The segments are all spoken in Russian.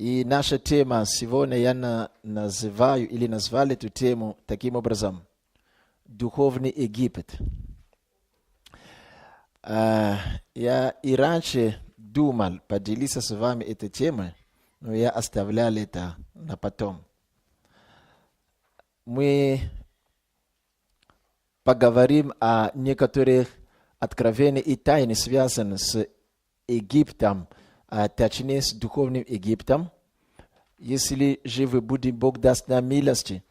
И наша тема сегодня я называю или назвали эту тему таким образом: Духовный Египет. Я и раньше думал поделиться с вами этой темой, но я оставлял это на потом. Мы поговорим о некоторых откровениях и тайнах, связанных с Египтом, точнее с духовным Египтом. Если живы будем, Бог даст нам милости.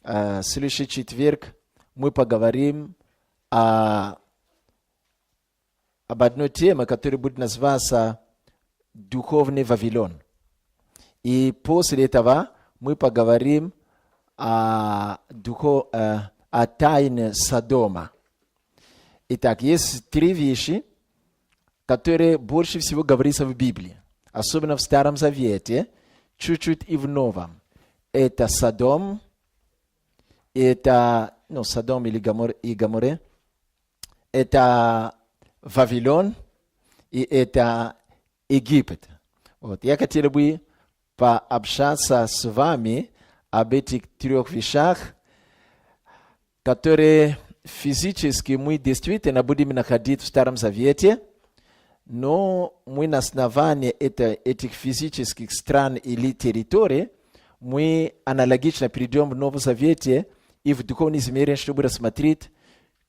В следующий четверг мы поговорим об одной теме, которая будет называться «Духовный Вавилон». И после этого мы поговорим о тайне Содома. Итак, есть три вещи, которые больше всего говорится в Библии, особенно в Старом Завете, чуть-чуть и в Новом. Это Содом, это, Содом или Гоморре, это Вавилон и это Египет. Вот. Я хотел бы пообщаться с вами об этих трех вещах, которые физически мы действительно будем находить в Старом Завете, но мы на основании этих физических стран или территорий, мы аналогично придем в Новом Завете и в духовном измерении, чтобы рассмотреть,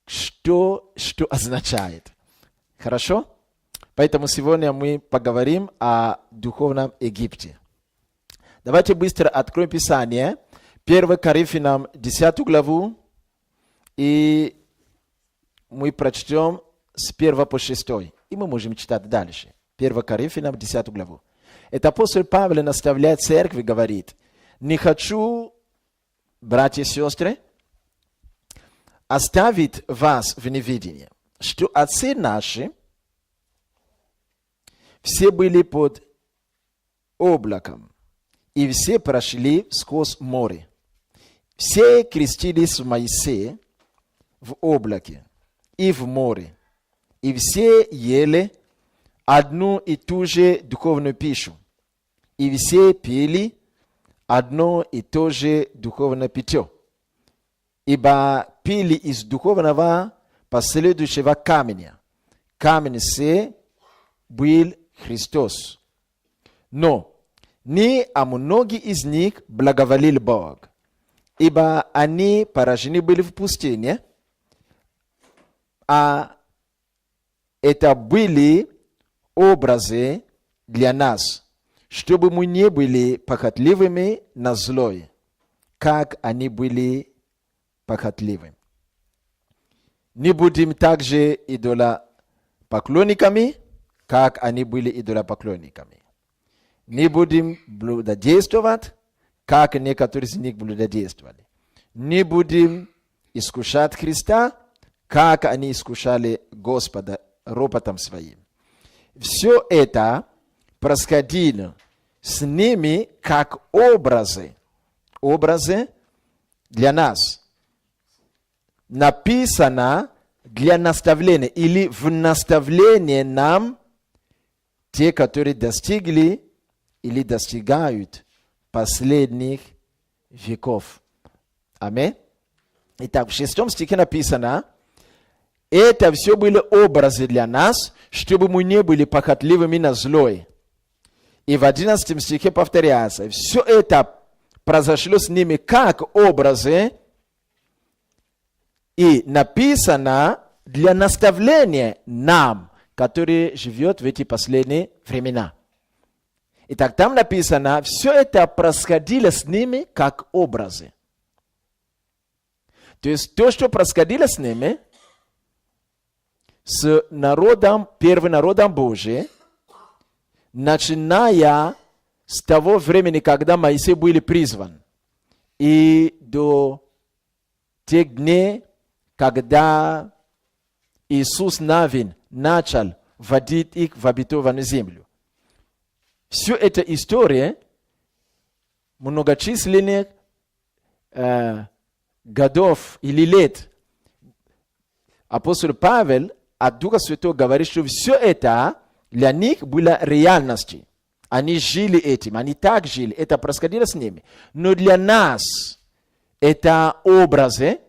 что означает. Хорошо? Поэтому сегодня мы поговорим о духовном Египте. Давайте быстро откроем Писание. 1 Коринфянам 10 главу. И мы прочтем с 1 по 6. И мы можем читать дальше. 1 Коринфянам 10 главу. Это апостол Павел наставляет церковь и говорит: «Не хочу, братья и сестры, оставить вас в неведении, что отцы наши все были под облаком, и все прошли сквозь море. Все крестились в Моисее в облаке и в море, и все ели одну и ту же духовную пищу, и все пили одно и то же духовное питье, ибо пили из духовного последующего камня. Камень сей был Христос. Но не о многих из них благоволил Бог, ибо они поражены были в пустыне, а это были образы для нас, чтобы мы не были похотливыми на злое, как они были похотливы. Не будем также идолопоклонниками, как они были идолопоклонниками. Не будем блудодействовать, как некоторые из них блудодействовали. Не будем искушать Христа, как они искушали Господа ропотом своим. Все это происходило с ними как образы для нас. Написано для наставления или в наставление нам те, которые достигли или достигают последних веков. Аминь. Итак, в 6 стихе написано: это все были образы для нас, чтобы мы не были похотливыми на злое. И в 11 стихе повторяется: все это произошло с ними как образы, и написано для наставления нам, который живет в эти последние времена. Итак, там написано, все это происходило с ними как образы. То есть то, что происходило с ними, с народом, первым народом Божиим, начиная с того времени, когда Моисей был призван, и до тех дней, когда Иисус Навин начал вводить их в обетованную землю. Все эта история многочисленных годов или лет. Апостол Павел от Духа Святого говорит, что все это для них было реальностью. Ani жили этим, они так жили, это происходило с ними. Но для нас это образы,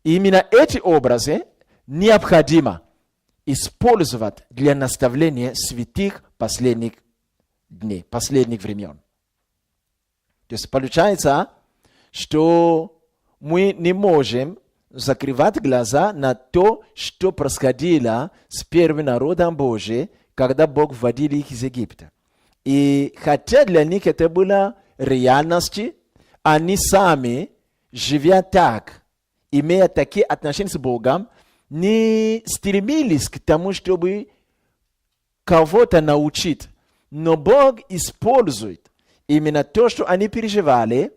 именно эти образы необходимо использовать для наставления святых последних дней, последних времен. То есть получается, что мы не можем закрывать глаза на то, что происходило с первым народом Божиим, когда Бог вводил их из Египта. И хотя для них это было реальностью, они сами, живя так, имея такие отношения с Богом, не стремились к тому, чтобы кого-то научить. Но Бог использует именно то, что они переживали,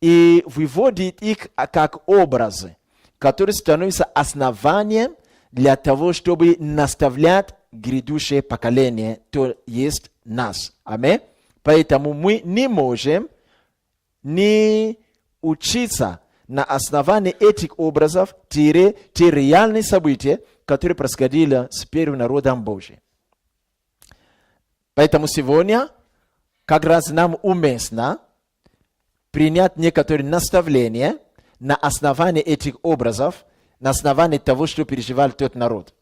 и выводит их как образы, которые становятся основанием для того, чтобы наставлять грядущее поколение, то есть нас. Аминь. Поэтому мы не можем не учиться на основании этих образов те реальные события, которые происходили с первым народом Божьим. Поэтому сегодня как раз нам уместно принять некоторые наставления на основании этих образов, на основании того, что переживал тот народ.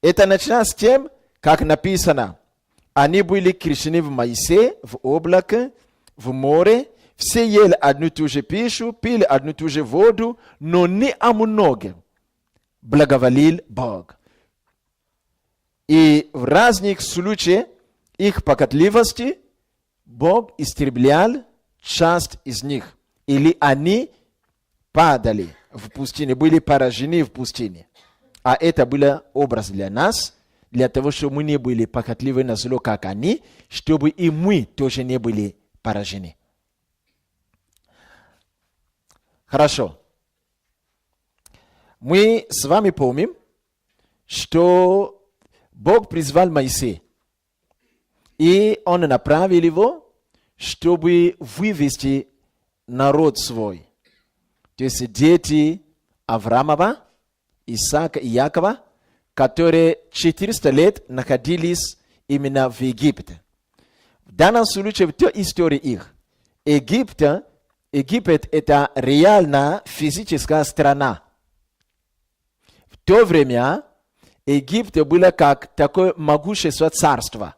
Это начинается с тем, как написано, они были крещены в Моисее, в облаке, в море, все ели одну и ту же пищу, пили одну и ту же воду, но не о многом благоволил Бог. И в разных случаях их похотливости Бог истреблял часть из них. Или они падали в пустыне, были поражены в пустыне. А это был образ для нас, для того, чтобы мы не были похотливы на зло, как они, чтобы и мы тоже не были поражены. Хорошо. Мы с вами помним, что Бог призвал Моисея, и Он направил его, чтобы вывести народ свой. То есть дети Авраамова, Исаака и Якова, которые 400 лет находились именно в Египте. В данном случае, в той истории их, Египет это реально физическая страна. В то время Египет было как такое могущество царства.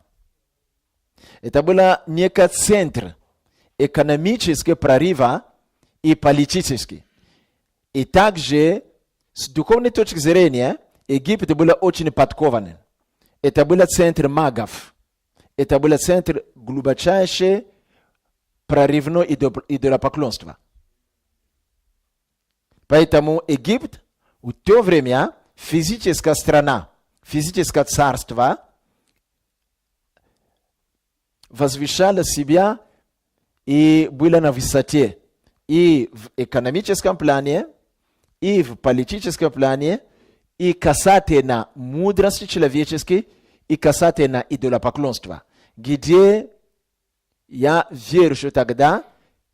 Это было некий центр экономического прорыва и политический. И также с духовной точки зрения Египет был очень подкованным. Это был центр магов. Это был центр глубочайшего прорывного идолопоклонства. Поэтому Египет в то время физическая страна, физическое царство возвышало себя и было на высоте и в экономическом плане, и в политическом плане, и касательно мудрости человеческой, и касательно идолопоклонства, где я верю, что тогда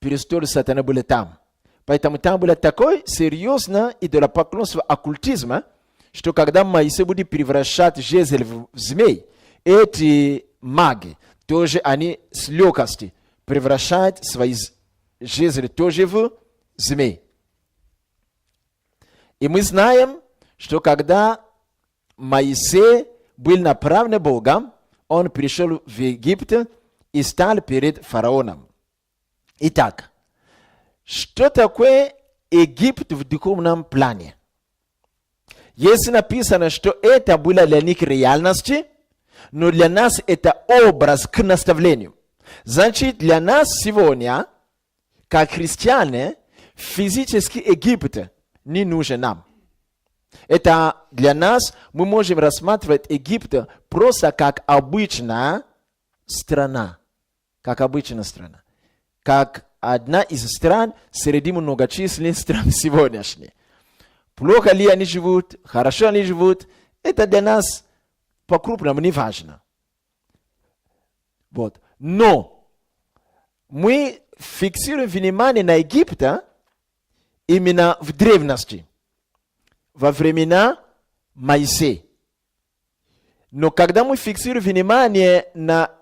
престол сатаны был там. Поэтому там было такое серьезное идолопоклонство, оккультизма, что когда Моисей будет превращать жезл в змей, эти маги тоже они с легкостью превращают свои жезлы тоже в змей. И мы знаем, что когда Моисей был направлен Богом, он пришел в Египет и стал перед фараоном. Итак, что такое Египет в духовном плане? Если написано, что это было для них реальностью, но для нас это образ к наставлению. Значит, для нас сегодня, как христиане, физический Египет не нужен нам. Это для нас, мы можем рассматривать Египет просто как обычная страна. Как обычная страна. Как одна из стран среди многочисленных стран сегодняшних. Плохо ли они живут, хорошо они живут, это для нас по-крупному не важно. Вот. Но мы фиксируем внимание на Египет именно в древности, во времена Моисея. Но когда мы фиксируем внимание на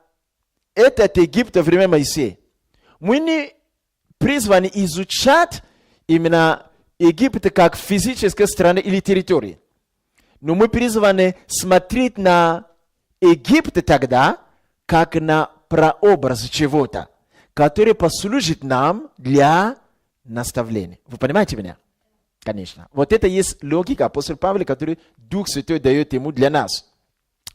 этот Египет во время Моисея, мы не призваны изучать именно Египет как физическая страна или территория. Но мы призваны смотреть на Египет тогда, как на прообраз чего-то, который послужит нам для наставления. Вы понимаете меня? Конечно. Вот это есть логика апостола Павла, который Дух Святой дает ему для нас.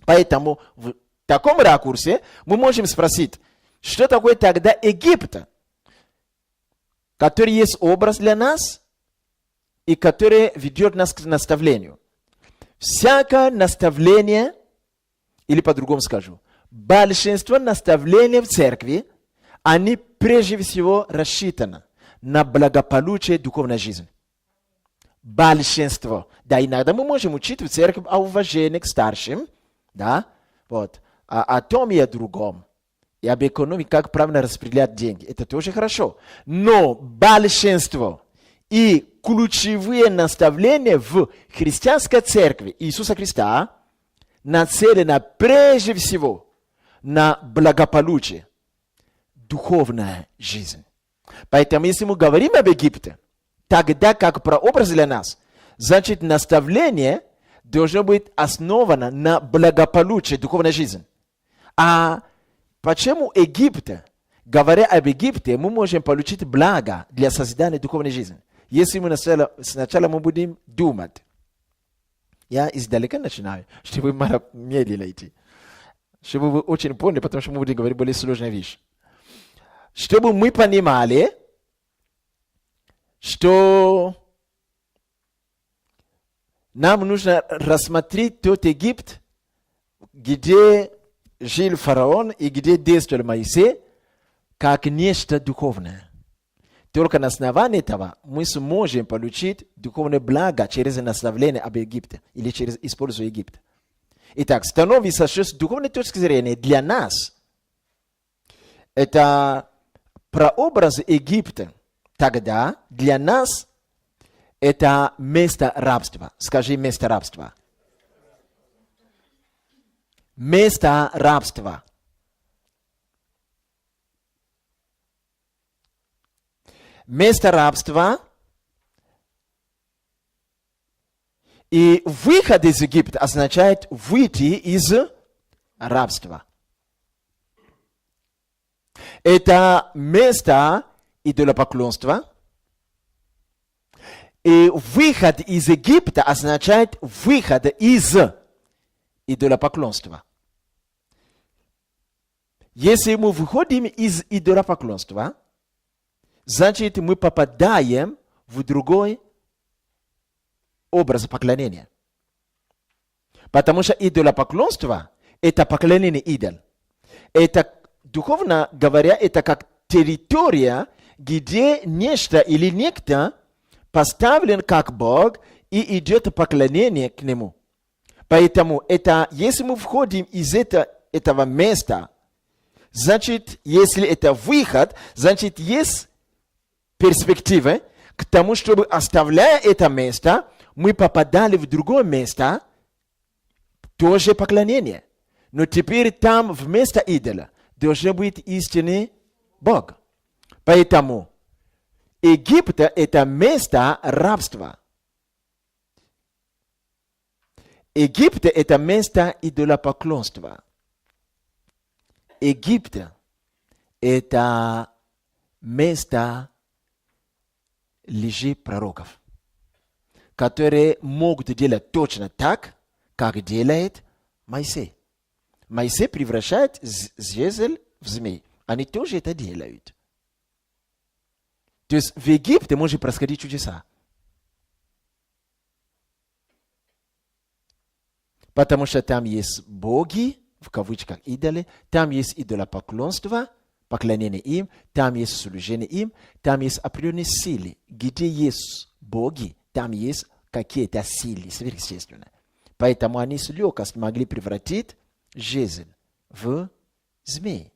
Поэтому в таком ракурсе мы можем спросить, что такое тогда Египет, который есть образ для нас и который ведет нас к наставлению. Всякое наставление, или по-другому скажу, большинство наставлений в церкви, они прежде всего рассчитаны на благополучие духовной жизни. Большинство. Да, иногда мы можем учить в церкви о уважении к старшим, да, вот, о том и о другом, и об экономике, как правильно распределять деньги. Это тоже хорошо. Но большинство и ключевые наставления в христианской церкви Иисуса Христа нацелены прежде всего на благополучие, духовная жизнь. Поэтому, если мы говорим об Египте, тогда как прообраз для нас, значит, наставление должно быть основано на благополучии духовной жизни. А почему Египет, говоря об Египте, мы можем получить благо для созидания духовной жизни? Если мы сначала мы будем думать. Я издалека начинаю, чтобы вы медленно идти. Чтобы вы очень поняли, потому что мы будем говорить более сложные вещи. Чтобы мы понимали, что нам нужно рассмотреть тот Египет, где жил фараон и где действовал Моисей, как нечто духовное. Только на основании этого мы сможем получить духовное благо через наставление об Египте или через использование Египта. Итак, становится, что с духовной точки зрения для нас это прообраз Египта. Тогда для нас это место рабства. Скажи место рабства. Место рабства. Место рабства и выход из Египта означает выйти из рабства. Это место идолопоклонства. И выход из Египта означает выход из идолопоклонства. Если мы выходим из идолопоклонства, значит, мы попадаем в другой образ поклонения. Потому что идолопоклонство – это поклонение идол. Это, духовно говоря, это как территория, где нечто или некто поставлен как Бог и идет поклонение к Нему. Поэтому это, если мы входим из этого места, значит, если это выход, значит, есть перспектива к тому, чтобы, оставляя это место, мы попадали в другое место, тоже поклонение. Но теперь там вместо идола должен быть истинный Бог. Поэтому Египет – это место рабства. Египет – это место идолопоклонства. Египет – это место лжепророков, которые могут делать точно так, как делает Моисей. Моисей превращает жезл в змей. Они тоже это делают. То есть в Египте может происходить чудеса. Потому что там есть боги, в кавычках идолы, там есть идолопоклонство, поклонение им, там есть служение им, там есть определенные силы. Где есть боги, там есть какие-то силы сверхъестественные. Поэтому они с легкостью могли превратить жезл в змей.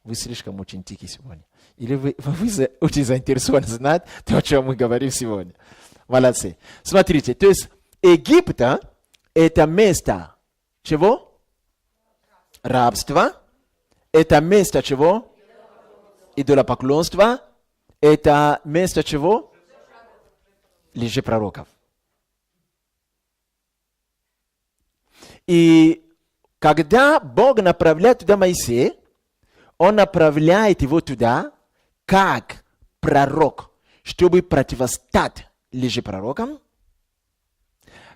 Вы слишком очень тихи сегодня. Или вы очень заинтересованы знать то, о чем мы говорим сегодня. Молодцы. Смотрите, то есть Египет – это место Чего? Рабство. Это место чего? Идолопоклонство. Это место чего? Лжепророков. И когда Бог направляет туда Моисея, Он направляет его туда, как пророк, чтобы противостать лжепророкам,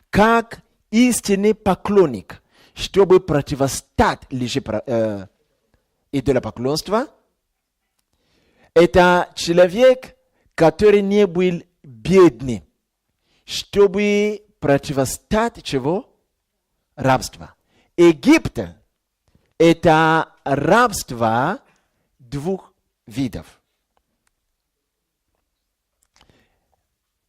как истинный поклонник, чтобы противостать идолопоклонству. Это человек, который не был бедный, чтобы противостать чего? Рабство. Египет – это рабство двух видов.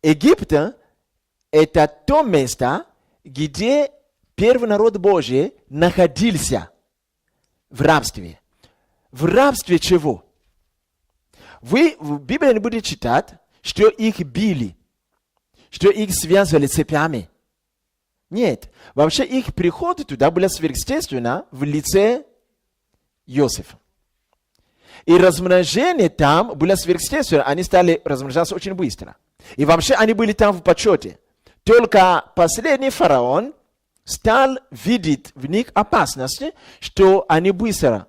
Египет – это то место, где первый народ Божий находился в рабстве. В рабстве чего? Вы в Библии не будете читать, что их били, что их связывали цепями. Нет. Вообще их приход туда было сверхъестественно в лице Иосифа. И размножение там было сверхъестественно. Они стали размножаться очень быстро. И вообще они были там в почете. Только последний фараон стал видеть в них опасность, что они быстро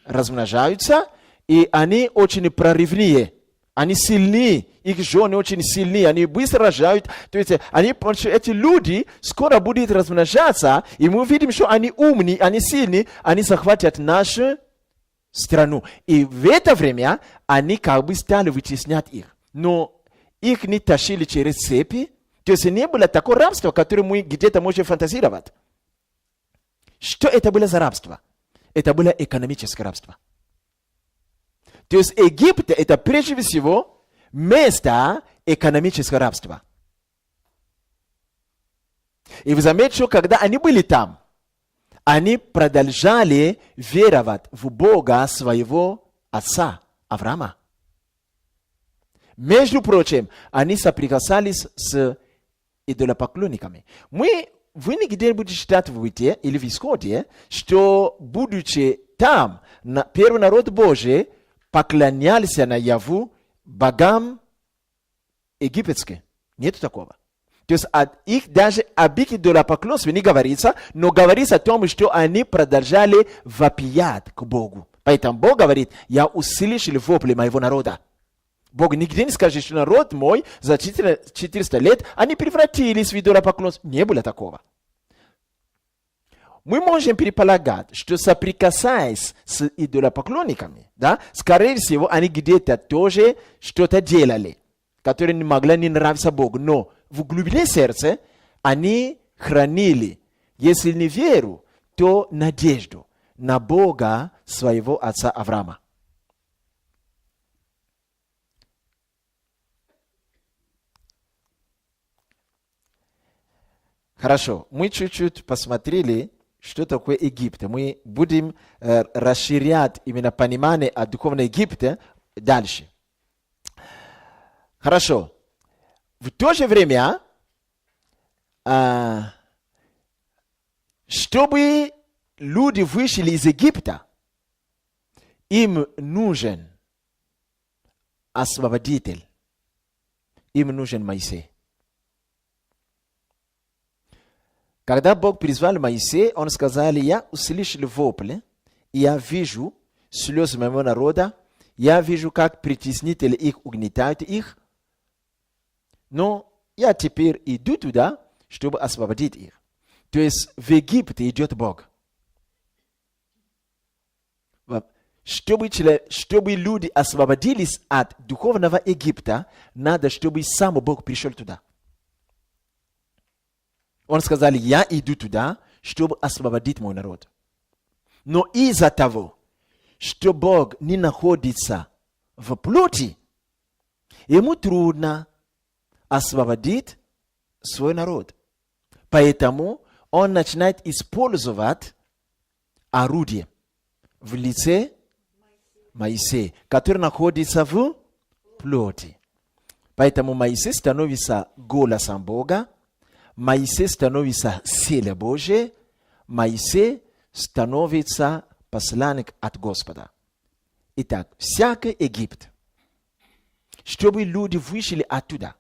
размножаются, и они очень прорывные. Они сильные, их жены очень сильные, они быстро рожают. То есть эти люди скоро будут размножаться, и мы видим, что они умные, они сильные, они захватят нашу страну. И в это время они как бы стали вытеснять их. Но их не тащили через цепи. То есть не было такого рабства, которое мы где-то можем фантазировать. Что это было за рабство? Это было экономическое рабство. То есть Египет – это прежде всего место экономического рабства. И вы заметите, что когда они были там, они продолжали веровать в Бога своего отца Авраама. Между прочим, они соприкасались с идолопоклонниками. Вы нигде будете читать в Бытие или в Исходе, что, будучи там, первый народ Божий поклонялись на Яву богам египетским. Нет такого. То есть их даже об их идолопоклонстве не говорится, но говорится о том, что они продолжали вопиять к Богу. Поэтому Бог говорит: я услышал вопли моего народа. Бог нигде не скажет, что народ мой за 400 лет они превратились в идолопоклонство. Не было такого. Мы можем предполагать, что соприкасаясь с идолопоклонниками, да, скорее всего, они где-то тоже что-то делали, которое не могло не нравиться Богу. Но в глубине сердца они хранили, если не веру, то надежду на Бога своего отца Авраама. Хорошо, мы чуть-чуть посмотрели, что такое Египет. Мы будем расширять именно понимание о духовном Египте дальше. Хорошо. В то же время, чтобы люди вышли из Египта, им нужен освободитель. Им нужен Моисей. Когда Бог призвал Моисея, Он сказал: я услышал вопли, и я вижу слезы моего народа, я вижу, как притеснители их угнетают их, но я теперь иду туда, чтобы освободить их. То есть в Египте идет Бог. Чтобы люди освободились от духовного Египта, надо, чтобы сам Бог пришел туда. Он сказал: я иду туда, чтобы освободить мой народ. Но из-за того, что Бог не находится в плоти, ему трудно освободить свой народ. Поэтому он начинает использовать орудие в лице Моисея, который находится в плоти. Поэтому Моисей становится голосом Бога, Моисей становится силой Божией, Моисей становится посланник от Господа. Итак, всякий Египет, чтобы люди вышли оттуда,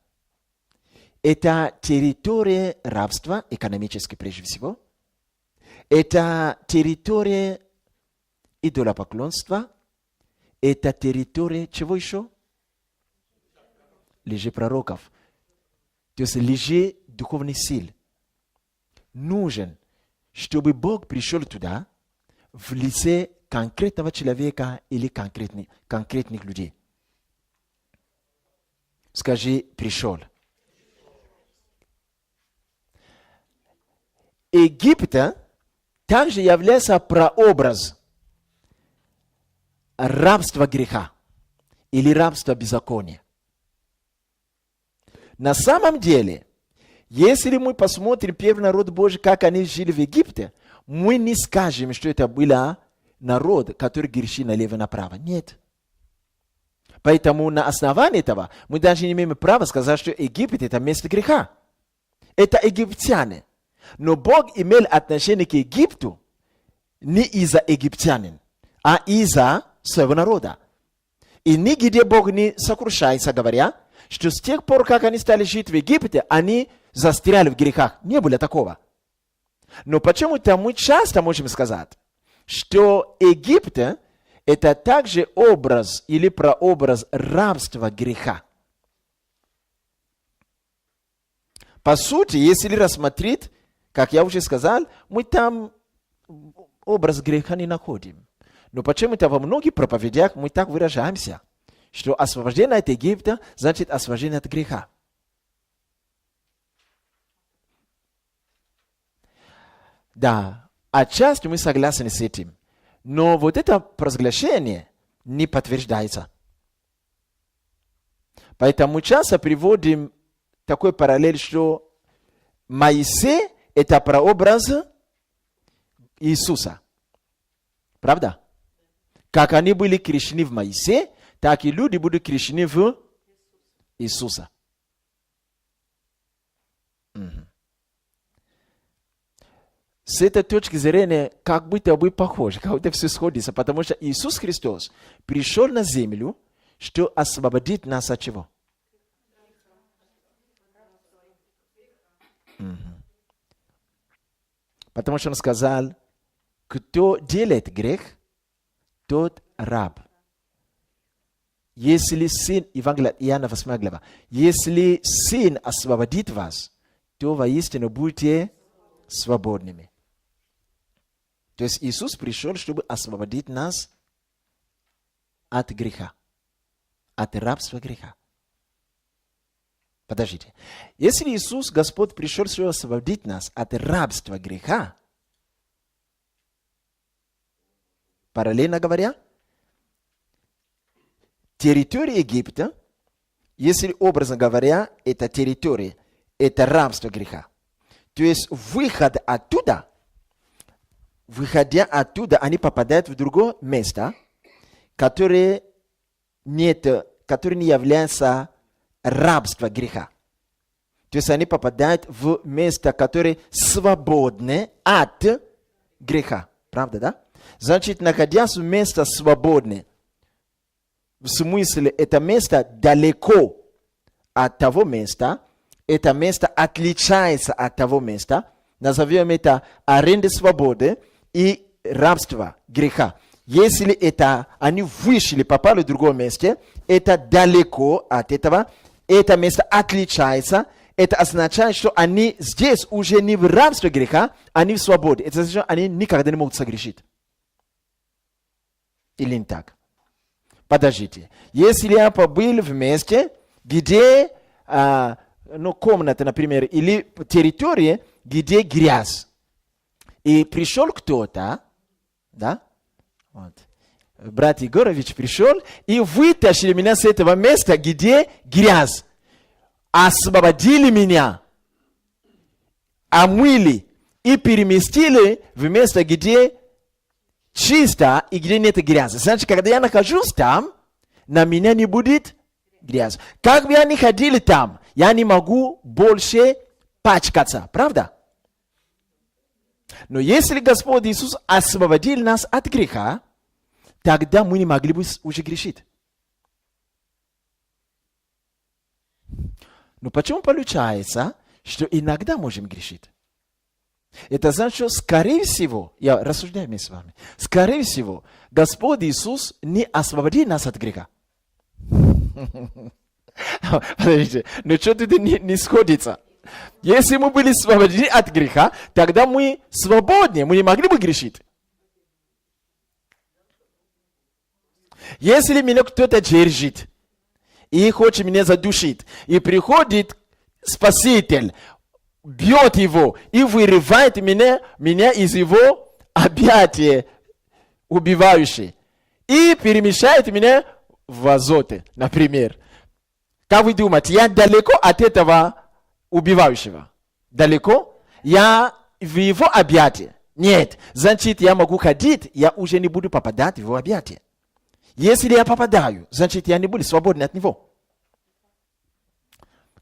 это территория рабства, экономически прежде всего, это территория идолопоклонства, это территория чего еще? Лжепророков. То есть лжедуховных сил. Нужен, чтобы Бог пришел туда в лице конкретного человека или конкретных людей. Скажи, пришел. Египет также является прообраз рабства греха или рабства беззакония. На самом деле, если мы посмотрим первый народ Божий, как они жили в Египте, мы не скажем, что это был народ, который грешил налево и направо. Нет. Поэтому на основании этого мы даже не имеем права сказать, что Египет это место греха. Это египтяне. Но Бог имел отношение к Египту не из-за египтянин, а из-за своего народа. И нигде Бог не сокрушается, говоря, что с тех пор, как они стали жить в Египте, они застряли в грехах. Не было такого. Но почему-то мы часто можем сказать, что Египет это также образ или прообраз рабства греха. По сути, если рассмотреть, как я уже сказал, мы там образ греха не находим. Но почему-то во многих проповедях мы так выражаемся, что освобождение от Египта значит освобождение от греха. Да, отчасти мы согласны с этим. Но вот это провозглашение не подтверждается. Поэтому часто приводим такой параллель, что Моисей – это прообраз Иисуса. Правда? Как они были крещены в Моисее, так и люди будут крещены в Иисуса. С этой точки зрения, как будто бы похоже, как будто все сходится, потому что Иисус Христос пришел на землю, что освободит нас от чего? Потому что Он сказал, кто делает грех, тот раб. Если Сын, Евангелие Иоанна 8 глава, если Сын освободит вас, то воистину будете свободными. То есть Иисус пришел, чтобы освободить нас от греха, от рабства греха. Подождите. Если Иисус, Господь, пришел, чтобы освободить нас от рабства греха, параллельно говоря, территория Египта, если образно говоря, это территория, это рабство греха. То есть выход оттуда, выходя оттуда, они попадают в другое место, которое не является рабством греха. То есть они попадают в место, которое свободное от греха. Правда, да? Значит, находясь в место свободное, в смысле, это место далеко от того места, это место отличается от того места, назовем это аренда свободы и рабство греха. Если это они вышли, попали в другое место, это далеко от этого, это место отличается, это означает, что они здесь уже не в рабстве греха, они в свободе. Это значит, что они никогда не могут согрешить. Или не так? Подождите. Если я побыл в месте, где комната, например, или территория, где грязь, и пришел кто-то, да, вот, брат Егорович пришел и вытащили меня с этого места, где грязь, освободили меня, омыли и переместили в место, где чисто и где нет грязи. Значит, когда я нахожусь там, на меня не будет грязь. Как бы я ни ходил там, я не могу больше пачкаться. Правда? Но если Господь Иисус освободил нас от греха, тогда мы не могли бы уже грешить. Но почему получается, что иногда можем грешить? Это значит, что, скорее всего, я рассуждаю вместе с вами, скорее всего, Господь Иисус не освободил нас от греха. Подождите, но что-то не сходится. Если мы были освобождены от греха, тогда мы свободны, мы не могли бы грешить. Если меня кто-то держит и хочет меня задушить, и приходит Спаситель, бьет его и вырывает меня из его объятия убивающие и перемещает меня в азоты, например. Как вы думаете, я далеко от этого убивающего? Далеко? Я в его объятия? Нет. Значит, я могу ходить, я уже не буду попадать в его объятия. Если я попадаю, значит, я не буду свободен от него.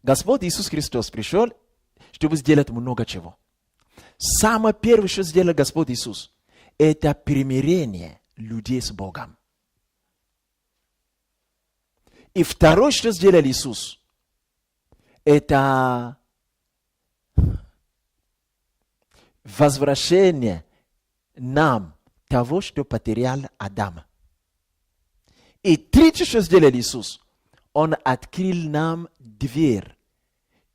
Господь Иисус Христос пришел, чтобы сделать много чего. Самое первое, что сделал Господь Иисус, это примирение людей с Богом. И второе, что сделал Иисус, это возвращение нам того, что потерял Адам. И третье, что сделал Иисус, Он открыл нам дверь,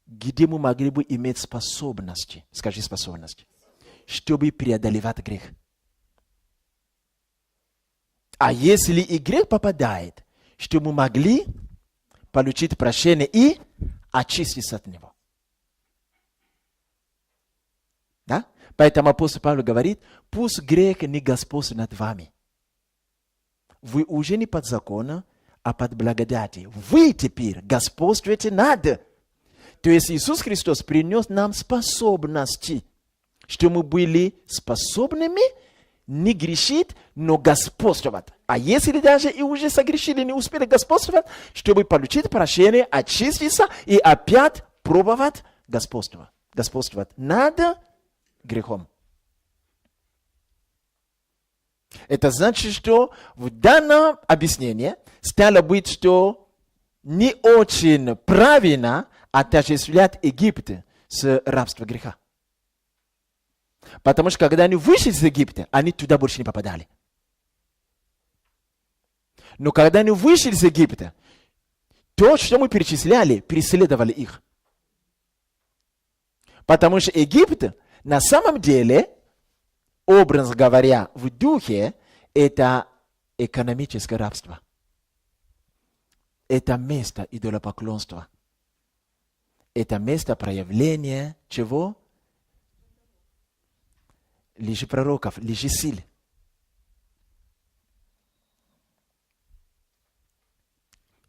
где мы могли бы иметь способности, скажи способности, чтобы преодолевать грех. А если и грех попадает, что мы могли получить прощение и очиститься от него. Да? Поэтому апостол Павел говорит, пусть грех не господствует над вами. Вы уже не под законом, а под благодатью. Вы теперь господствуете над. То есть Иисус Христос принес нам способности, что мы были способными не грешить, но господствовать. А если даже и уже согрешили, не успели господствовать, чтобы получить прощение, очиститься и опять пробовать господствовать над грехом. Это значит, что в данном объяснении стало быть, что не очень правильно отождествлять Египет с рабством греха. Потому что когда они вышли из Египта, они туда больше не попадали. Но когда они вышли из Египта, то, что мы перечисляли, преследовали их. Потому что Египет на самом деле, образно говоря, в духе, это экономическое рабство. Это место идолопоклонства. Это место проявления чего? Лжепророков, лжесил.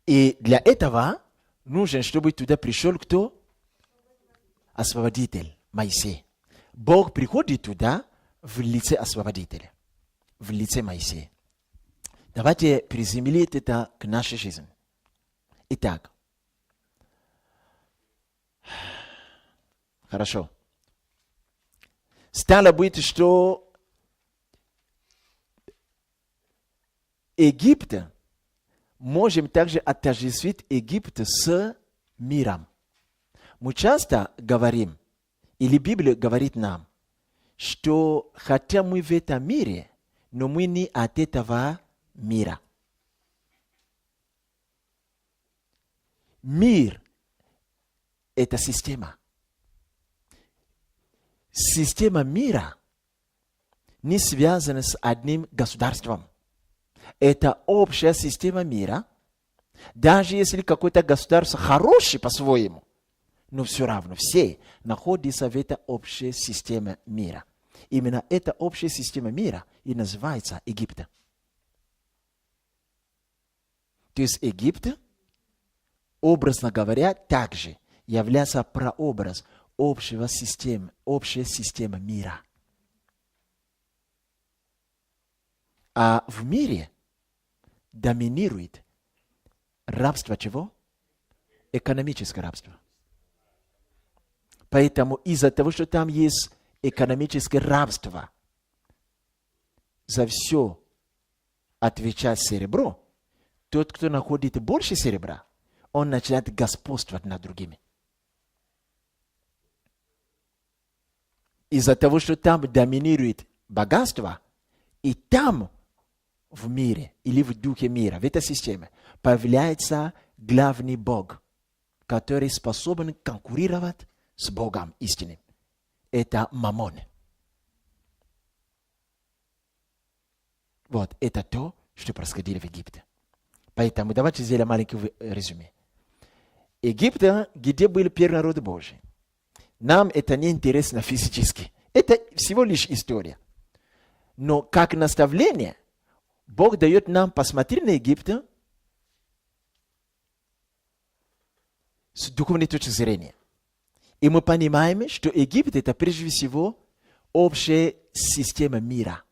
И для этого нужен, чтобы туда пришел кто? Освободитель, Моисей. Бог приходит туда в лице освободителя, в лице Моисея. Давайте приземлить это к нашей жизни. Итак, хорошо. Стало быть, что Египет, можем также отождествить Египет с миром. Мы часто говорим, или Библия говорит нам, что хотя мы в этом мире, но мы не от этого мира. Мир – это система. Система мира не связана с одним государством. Это общая система мира. Даже если какое-то государство хорошее по-своему, но все равно все находятся в этой общей системе мира. Именно эта общая система мира и называется Египет. То есть Египет, образно говоря, также является прообраз общей системы мира. А в мире доминирует рабство чего? Экономическое рабство. Поэтому из-за того, что там есть экономическое рабство. За все отвечает серебро. Тот, кто находит больше серебра, он начинает господствовать над другими. Из-за того, что там доминирует богатство, и там в мире или в духе мира, в этой системе, появляется главный Бог, который способен конкурировать с Богом истинным. Это Мамон. Вот, это то, что происходило в Египте. Поэтому давайте сделаем маленький резюме. Египет, где был первый народ Божий. Нам это не интересно физически. Это всего лишь история. Но как наставление, Бог дает нам посмотреть на Египет с духовной точки зрения. И мы понимаем, что Египет это прежде всего общая система мира.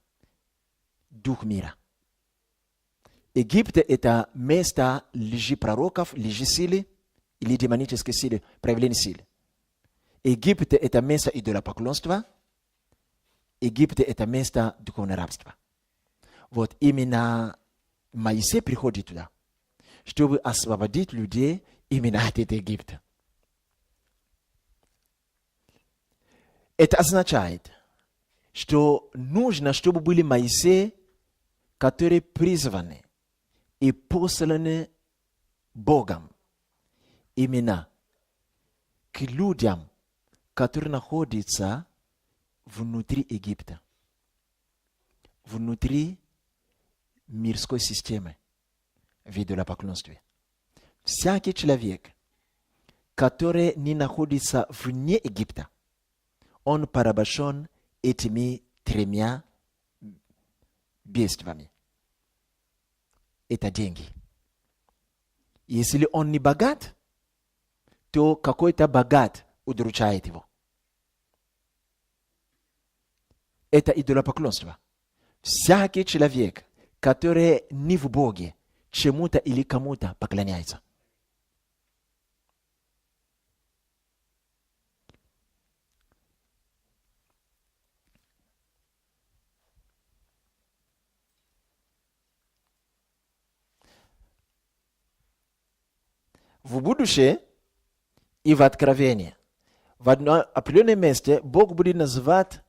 Дух мира. Египет это место лжепророков, лжесилы или демонической силы, проявления силы. Египет это место идолопоклонства. Египет это место духовного рабства. Вот именно Моисей приходит туда, чтобы освободить людей именно от этого Египта. Это означает, что нужно, чтобы были Моисеи, которые призваны и посланы Богом именно к людям, которые находятся внутри Египта, внутри мирской системы в идолопоклонстве. Всякий человек, который не находится вне Египта, он порабощен этими тремя бедствиями. Это деньги. Если он не богат, то какой-то богат удручает его. Это идолопоклонство. Всякий человек, который не в Боге, чему-то или кому-то поклоняется. В будущее и в откровении, в одном определенном месте Бог будет называть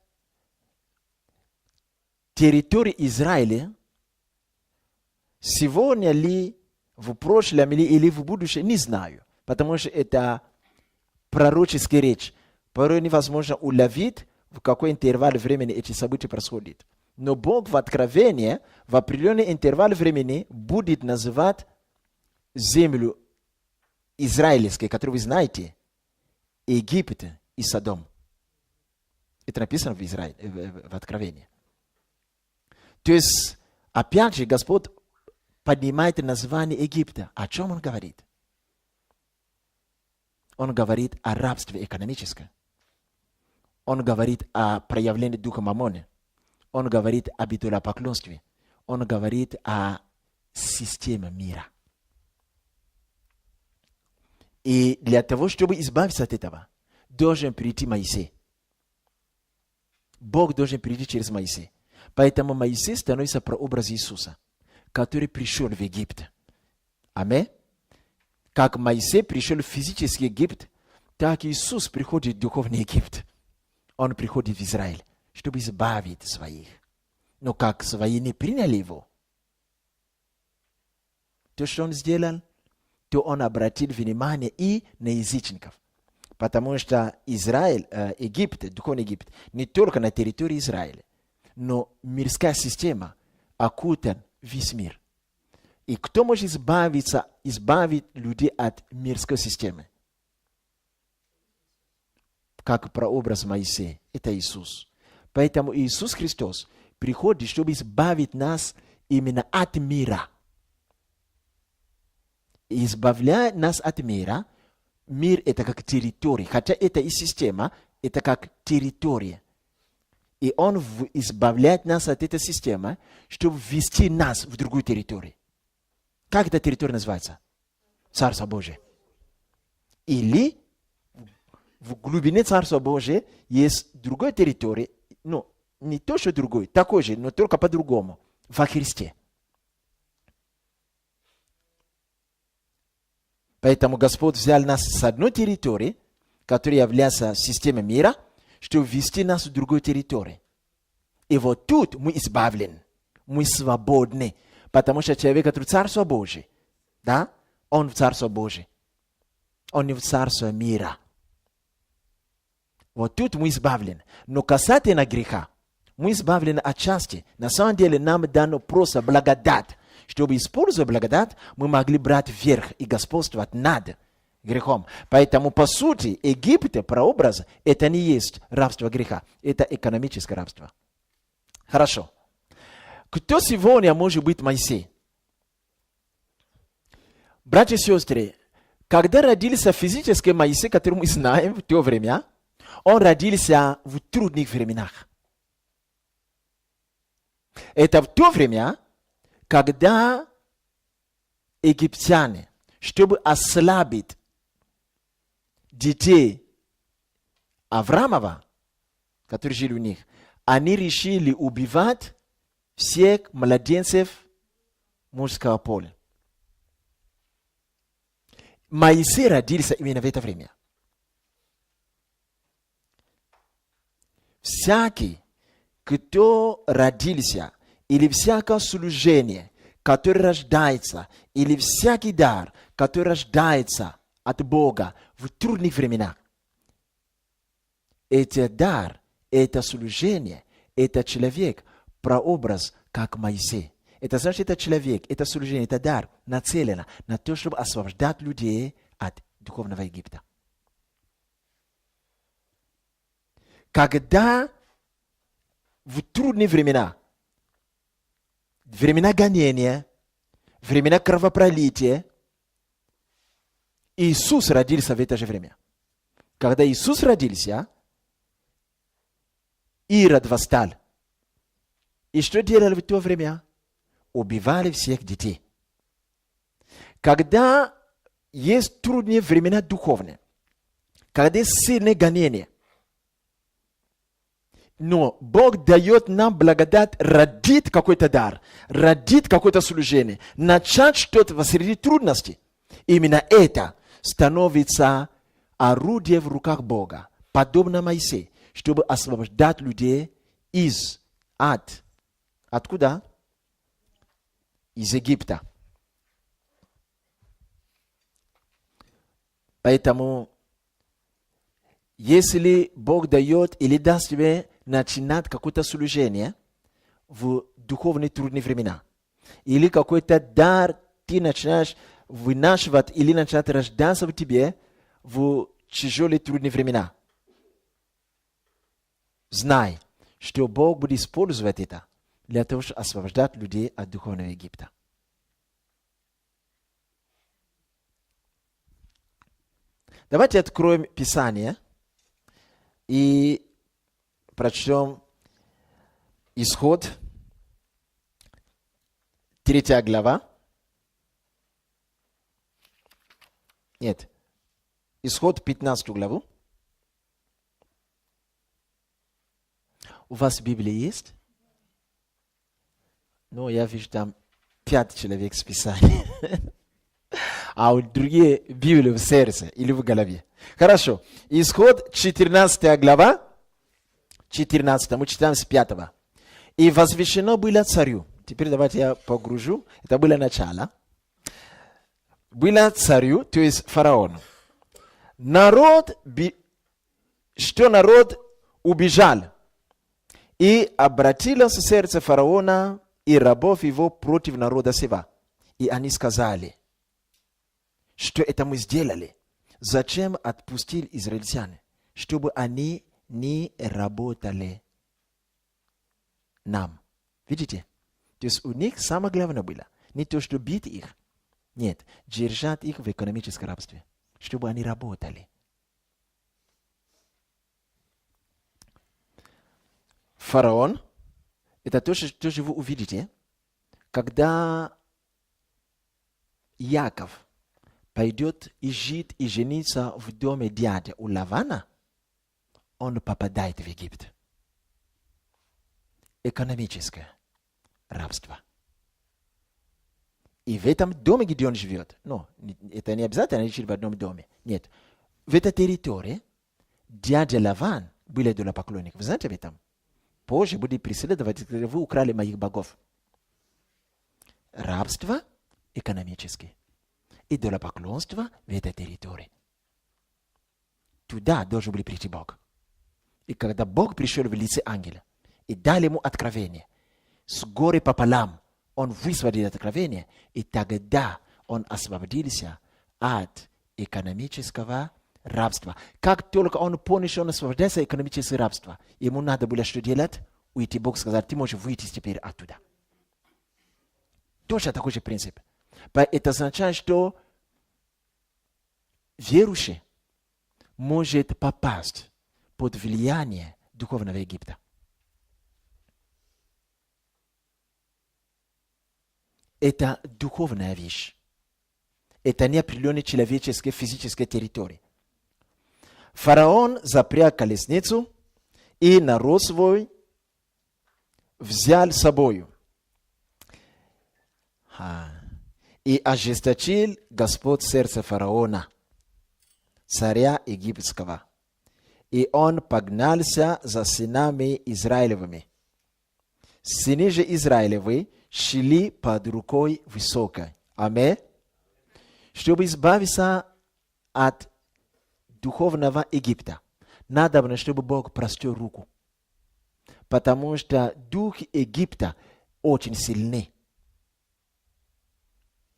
территорию Израиля сегодня ли, в прошлом ли, или в будущем, не знаю. Потому что это пророческая речь. Порой невозможно уловить, в какой интервал времени эти события происходят. Но Бог в откровении, в определенный интервал времени, будет называть землю израильскую, которую вы знаете, Египет и Содом. Это написано в Израиле, в откровении. То есть, опять же, Господь поднимает название Египта. О чем Он говорит? Он говорит о рабстве экономическом. Он говорит о проявлении духа Мамоны. Он говорит об идолопоклонстве. Он говорит о системе мира. И для того, чтобы избавиться от этого, должен прийти Моисей. Бог должен прийти через Моисея. Поэтому Моисей становится прообразом Иисуса, который пришел в Египет. Аминь. Как Моисей пришел в физический Египет, так Иисус приходит в духовный Египет. Он приходит в Израиль, чтобы избавить своих. Но как свои не приняли его, то, что он сделал, то он обратил внимание и на язычников. Потому что Израиль, Египет, духовный Египет, не только на территории Израиля, но мирская система окутан весь мир. И кто может избавить людей от мирской системы? Как прообраз Моисея. Это Иисус. Поэтому Иисус Христос приходит, чтобы избавить нас именно от мира. И избавляя нас от мира, мир это как территория. Хотя это и система, это как территория. И Он избавляет нас от этой системы, чтобы ввести нас в другую территорию. Как эта территория называется? Царство Божие. Или в глубине Царства Божия есть другой территории, ну, не то, что другой, такой же, но только по-другому, во Христе. Поэтому Господь взял нас с одной территории, которая является системой мира, чтобы ввести нас в другую территорию. И вот тут мы избавлены, мы свободны, потому что человек, который в Царство Божие, да, он в Царство Божие, он не в Царство мира. Вот тут мы избавлены. Но касательно греха, мы избавлены отчасти. На самом деле нам дано просто благодать. Чтобы используя благодать, мы могли брать вверх и господствовать над грехом. Поэтому, по сути, Египет, прообраз, это не есть рабство греха. Это экономическое рабство. Хорошо. Кто сегодня может быть Моисей? Братья и сестры, когда родился физический Моисей, который мы знаем в то время, он родился в трудных временах. Это в то время, когда египтяне, чтобы ослабить детей Авраамова, которые жили у них, они решили убивать всех младенцев мужского поля. Моисей родился именно в это время. Всякий, кто родился, или всякое служение, которое рождается, или всякий дар, который рождается от Бога в трудных временах, это дар, это служение, это человек, прообраз, как Моисей. Это значит, это человек, это служение, это дар нацелено на то, чтобы освобождать людей от духовного Египта. Когда в трудные времена, времена гонения, времена кровопролития, Иисус родился в это же время. Когда Иисус родился, Ирод восстал. И что делали в то время? Убивали всех детей. Когда есть трудные времена духовные, когда есть сильное гонение, но Бог дает нам благодать родить какой-то дар, родить какое-то служение, начать что-то посреди трудностей. Именно это становится орудием в руках Бога, подобно Моисею, чтобы освобождать людей из ад. Откуда? Из Египта. Поэтому, если Бог дает или даст тебе начинать какое-то служение в духовные трудные времена, или какой-то дар ты начинаешь вынашивать или начинать рождаться в тебе в тяжелые трудные времена, знай, что Бог будет использовать это для того, чтобы освобождать людей от духовного Египта. Давайте откроем Писание и прочтем Исход, 3 глава. Нет, Исход 15 главу. У вас Библия есть? Ну, я вижу там 5 человек с Писанием. А у другие Библии в сердце или в голове. Хорошо. Исход 14 глава. 14, мы читаем с 5. И возвещено было царю. Теперь давайте я погружу. Это было начало. Было царю, то есть фараону. Что народ убежал. И обратилось сердце фараона и рабов его против народа сего. И они сказали, что это мы сделали. Зачем отпустили израильтян? Чтобы они не работали нам. Видите? То есть у них самое главное было не то, что бить их. Нет, держать их в экономическом рабстве. Чтобы они работали. Фараон, это то, что вы увидите, когда Яков Paidiot Egypt i Genisa w dome diade u lavana он попадает в Египет. Экономическое рабство. И в этом доме, где он живет, но это не обязательно жить в одном доме. Нет. В этой территории дядя Лаван был идолопоклонник. Вы знаете об этом? Позже будет преследовать, вы украли моих богов. Рабство экономическое. Идолопоклонство в этой территории. Туда должен был прийти Бог. И когда Бог пришел в лице ангела и дал ему откровение, с горы пополам он высвободил откровение, и тогда он освободился от экономического рабства. Как только он понял, что он освободился от экономического рабства, ему надо было что делать? Уйти. Бог сказал, ты можешь выйти теперь оттуда. Точно такой же принцип. Это означает, что верующий может попасть под влияние духовного Египта. Это духовная вещь. Это не определенная человеческая, физическая территория. Фараон запряг колесницу, и народ свой взял с собою. И ожесточил Господь сердце фараона, царя египетского. И он погнался за сынами Израилевыми. Сыны же Израилевы шли под рукой высокой. Аминь. Чтобы избавиться от духовного Египта, надо было, чтобы Бог простер руку. Потому что дух Египта очень сильный.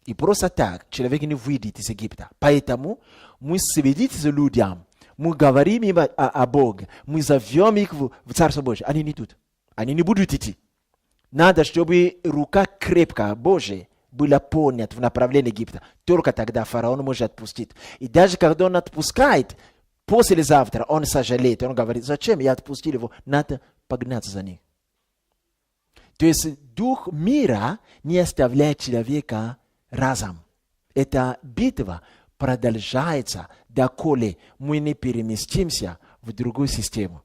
И просто так человек не выйдет из Египта. Поэтому мы свидетельствуем людям, мы говорим им о Боге, мы зовем их в Царство Божие. Они не идут. Они не будут идти. Надо, чтобы рука крепкая Божия была поднята в направлении Египта. Только тогда фараон может отпустить. И даже когда он отпускает, послезавтра он сожалеет. Он говорит, зачем я отпустил его? Надо погнаться за ним. То есть дух мира не оставляет человека разом. Эта битва продолжается, доколе мы не переместимся в другую систему.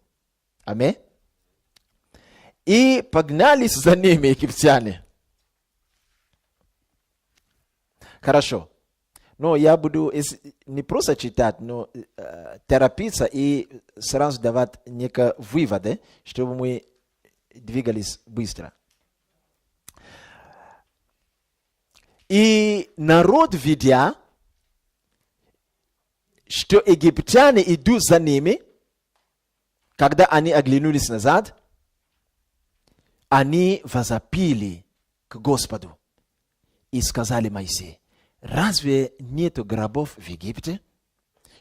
Аминь. И погнались за ними египтяне. Хорошо. Но я буду не просто читать, но торопиться и сразу давать некие выводы, чтобы мы двигались быстро. И народ, видя, что египтяне идут за ними, когда они оглянулись назад, они возопили к Господу и сказали Моисею, разве нету гробов в Египте,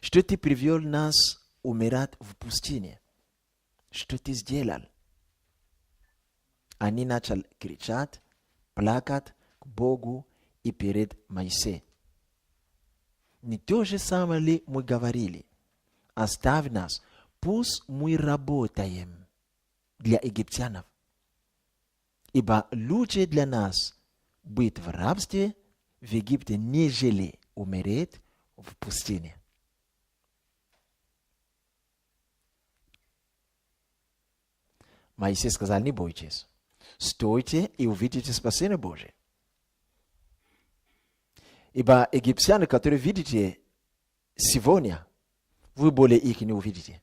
что ты привел нас умирать в пустыне? Что ты сделал? Они начали кричать, плакать к Богу и перед Моисеем. Не то же самое ли мы говорили? Оставь нас, пусть мы работаем для египтянов. Ибо лучше для нас быть в рабстве в Египте, нежели умереть в пустыне. Моисей сказал, не бойтесь, стойте и увидите спасение Божие. Ибо египтяне, которые видите сегодня, вы более их не увидите.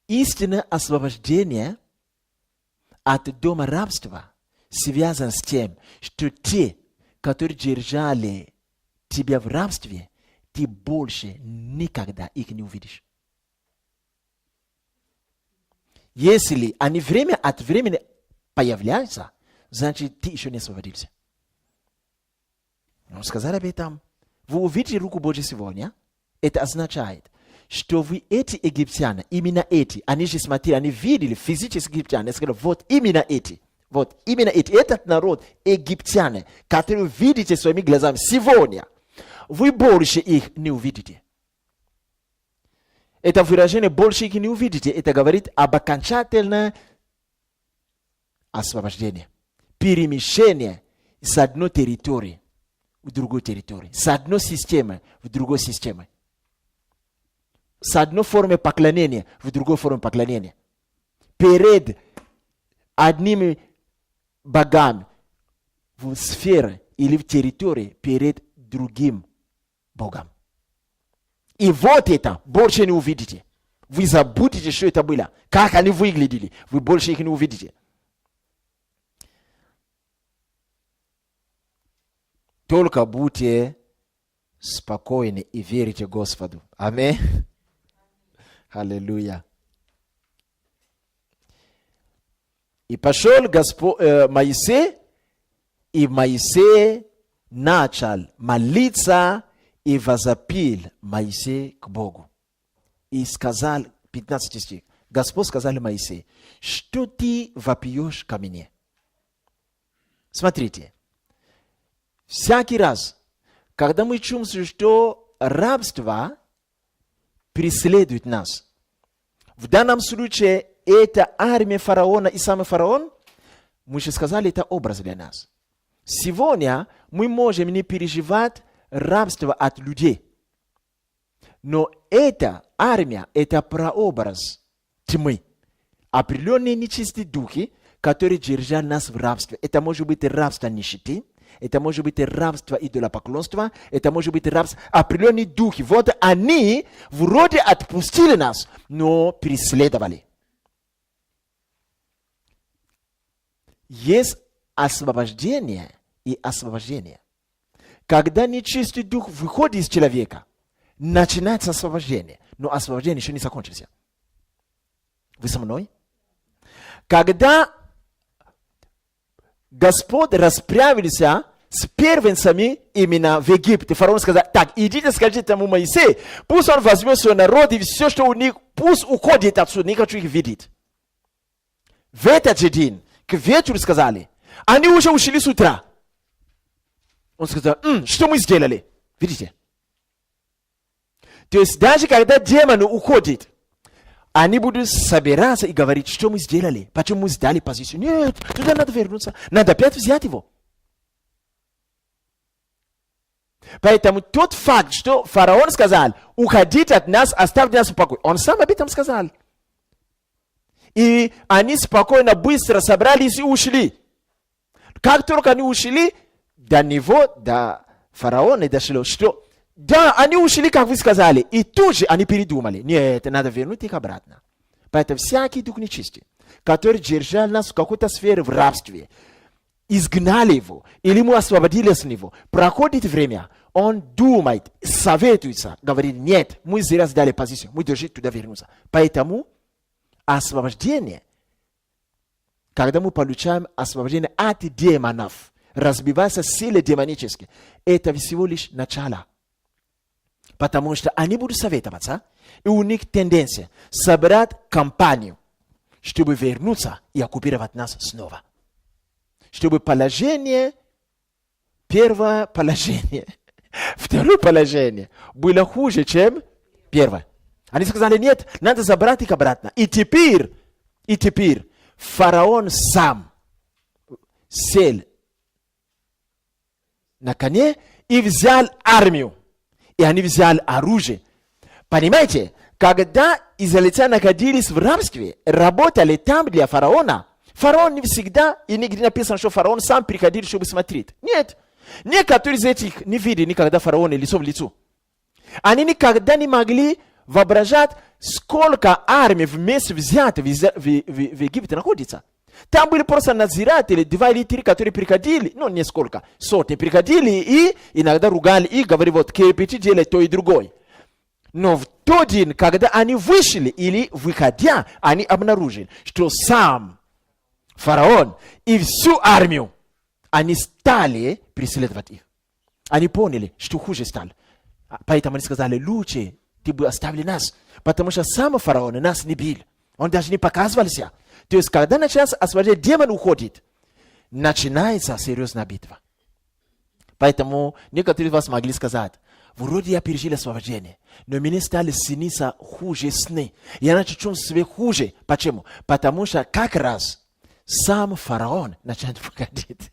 Истинное освобождение от дома рабства связано с тем, что те, которые держали тебя в рабстве, ты больше никогда их не увидишь. Если они время от времени появляются, значит, ты еще не освободился. Но сказали об этом. Вы увидите руку Божью сегодня. Это означает, что вы эти египтяне, именно эти, они же смотрели, они видели физических египтян. Они сказали, вот именно эти, этот народ египтяне, который вы видите своими глазами сегодня, вы больше их не увидите. Это выражение «больше их не увидите», это говорит об окончательном освобождении, перемещении с одной территории в другой территории. С одной системой в другой системе. С одной формой поклонения в другой форме поклонения. Перед одними богами в сфере или в территории перед другим Богом. И вот это больше не увидите. Вы забудете, что это было. Как они выглядели. Вы больше их не увидите. Только будьте спокойны и верите Господу. Аминь. Аллилуйя. И пошел Моисей, и Моисей начал молиться, и возопил Моисей к Богу. И сказал, 15 стих, Господь сказал Моисею, что ты вопиешь ко мне? Смотрите, всякий раз, когда мы чувствуем, что рабство преследует нас, в данном случае это армия фараона и сам фараон, мы же сказали, это образ для нас. Сегодня мы можем не переживать рабство от людей. Но эта армия, это прообраз тьмы. Определенные нечистые духи, которые держат нас в рабстве. Это может быть рабство нищеты, это может быть рабство идолопоклонства, это может быть рабство определенные духи. Вот они вроде отпустили нас, но преследовали. Есть освобождение и освобождение. Когда нечистый дух выходит из человека, начинается освобождение. Но освобождение еще не закончилось. Вы со мной? Когда Господь расправился с первенцами именно в Египте, фараон сказал, так, идите, скажите тому Моисею, пусть он возьмет свой народ и все, что у них, пусть уходит отсюда, не хочу их видеть. В этот же день, к вечеру сказали, они уже ушли с утра. Он сказал, что мы сделали? Видите? То есть даже когда демоны уходят, они будут собираться и говорить, что мы сделали, почему мы сдали позицию. Нет, туда надо вернуться, надо опять взять его. Поэтому тот факт, что фараон сказал, уходите от нас, оставьте нас в покое, он сам об этом сказал. И они спокойно, быстро собрались и ушли. Как только они ушли, до него, до фараона дошло, что да, они ушли, как вы сказали, и тут же они передумали. Нет, надо вернуть их обратно. Поэтому всякий дух нечистый, который держал нас в какой-то сфере в рабстве, изгнали его, или мы освободили с него, проходит время, он думает, советуется, говорит, нет, мы зря сдали позицию, мы должны туда вернуться. Поэтому освобождение, когда мы получаем освобождение от демонов, разбиваются силы демонические, это всего лишь начало. Потому что они будут советоваться, и у них тенденция собрать компанию, чтобы вернуться и оккупировать нас снова. Чтобы положение, первое положение, второе положение было хуже, чем первое. Они сказали, нет, надо забрать их обратно. И теперь фараон сам сел на коне и взял армию. И они взяли оружие. Понимаете, когда израильтяне находились в рабстве, работали там для фараона, фараон не всегда, и нигде написано, что фараон сам приходил, чтобы смотреть. Нет. Некоторые из этих не видели никогда фараона лицо в лицо. Они никогда не могли воображать, сколько армий вместе взято в Египте находится. Там были просто надзиратели, 2 или 3, которые приходили, ну, не сколько, сотни приходили и иногда ругали их, говорили, вот, кирпичи делают то и другое. Но в тот день, когда они вышли или выходя, они обнаружили, что сам фараон и всю армию, они стали преследовать их. Они поняли, что хуже стало. Поэтому они сказали, лучше ты бы оставили нас, потому что сам фараон нас не бил. Он даже не показывался. То есть, когда начинается освобождение, демон уходит, начинается серьезная битва. Поэтому некоторые из вас могли сказать, вроде я пережил освобождение, но мне стали сниться хуже сны. Я начал чувствовать себя хуже. Почему? Потому что как раз сам фараон начинает выходить.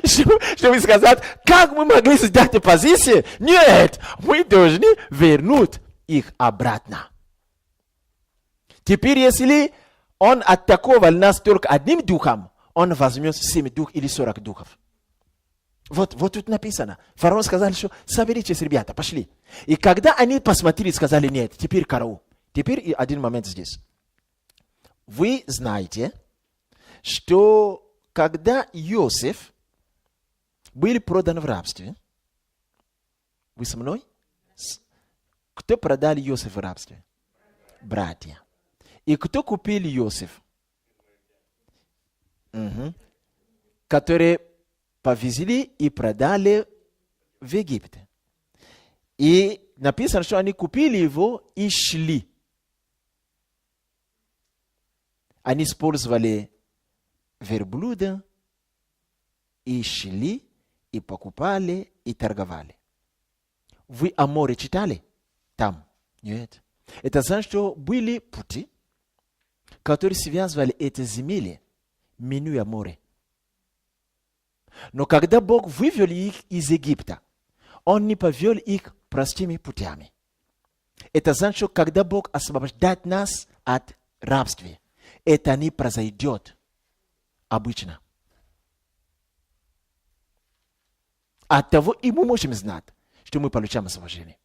Чтобы сказать, как мы могли сдать позиции? Нет, мы должны вернуть их обратно. Теперь, если он атаковал нас только одним духом, он возьмет 7 дух или 40 духов. Вот тут написано. Фараон сказал, что соберитесь, ребята, пошли. И когда они посмотрели, сказали, нет, теперь караул. Теперь и один момент здесь. Вы знаете, что когда Иосиф был продан в рабстве, вы со мной? Кто продал Иосифа в рабстве? Братья. И кто купил Иосиф? Которые повезли и продали в Египте. И написано, что они купили его и шли. Они использовали верблюда и шли, и покупали, и торговали. Вы о море читали? Там? Нет. Это значит, что были пути, которые связывали эти земли, минуя море. Но когда Бог вывел их из Египта, Он не повел их простыми путями. Это значит, что когда Бог освобождает нас от рабства, это не произойдет обычно. От того и мы можем знать, что мы получаем освобождение.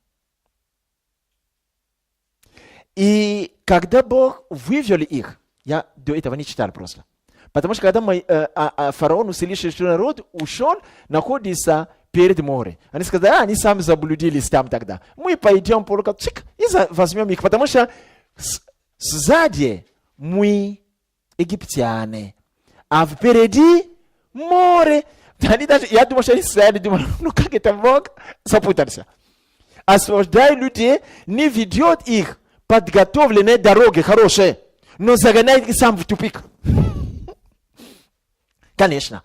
И когда Бог вывел их, я до этого не читал просто. Потому что когда фараон услышал, что народ ушел, находится перед морем. Они сказали, они сами заблудились там тогда. Мы пойдем и возьмем их, потому что сзади мы египтяне, а впереди море. Они даже, я думаю, что они стояли, думали, ну как это Бог запутался. Освобождая людей, не ведет их подготовленные дороги хорошие, но загоняет их сам в тупик. Конечно.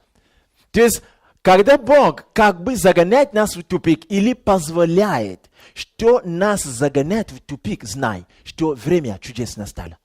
То есть, когда Бог как бы загоняет нас в тупик или позволяет, что нас загоняет в тупик, знай, что время чудес настало.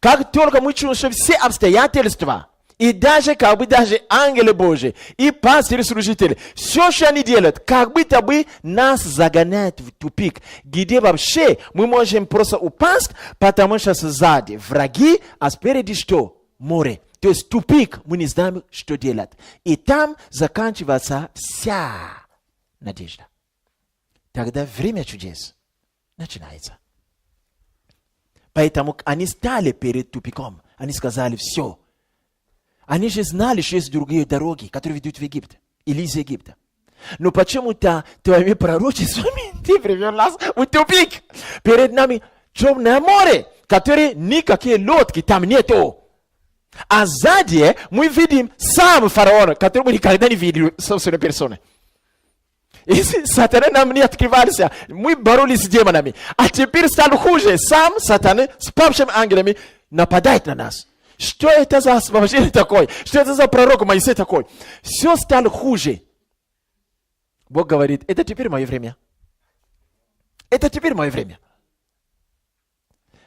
Как только мы чувствуем, что все обстоятельства, и даже как бы даже ангелы Божьи, и пастыри-служители, все, что они делают, как будто бы нас загоняет в тупик, где вообще мы можем просто упасть, потому что сзади враги, а спереди что? Море. То есть тупик, мы не знаем, что делать. И там заканчивается вся надежда. Тогда время чудес начинается. Поэтому они стали перед тупиком. Они сказали, все. Они же знали, что есть другие дороги, которые ведут в Египет. Или из Египта. Но почему-то твоими пророчествами ты привел нас в тупик. Перед нами Черное море, которое никакие лодки там нету. А сзади мы видим сам фараон, который мы никогда не видели собственной персоной. И сатана нам не открывался. Мы боролись с демонами. А теперь стало хуже. Сам сатана с павшими ангелами нападает на нас. Что это за освобождение такое? Что это за пророк Моисей такой? Все стало хуже. Бог говорит, это теперь мое время. Это теперь мое время.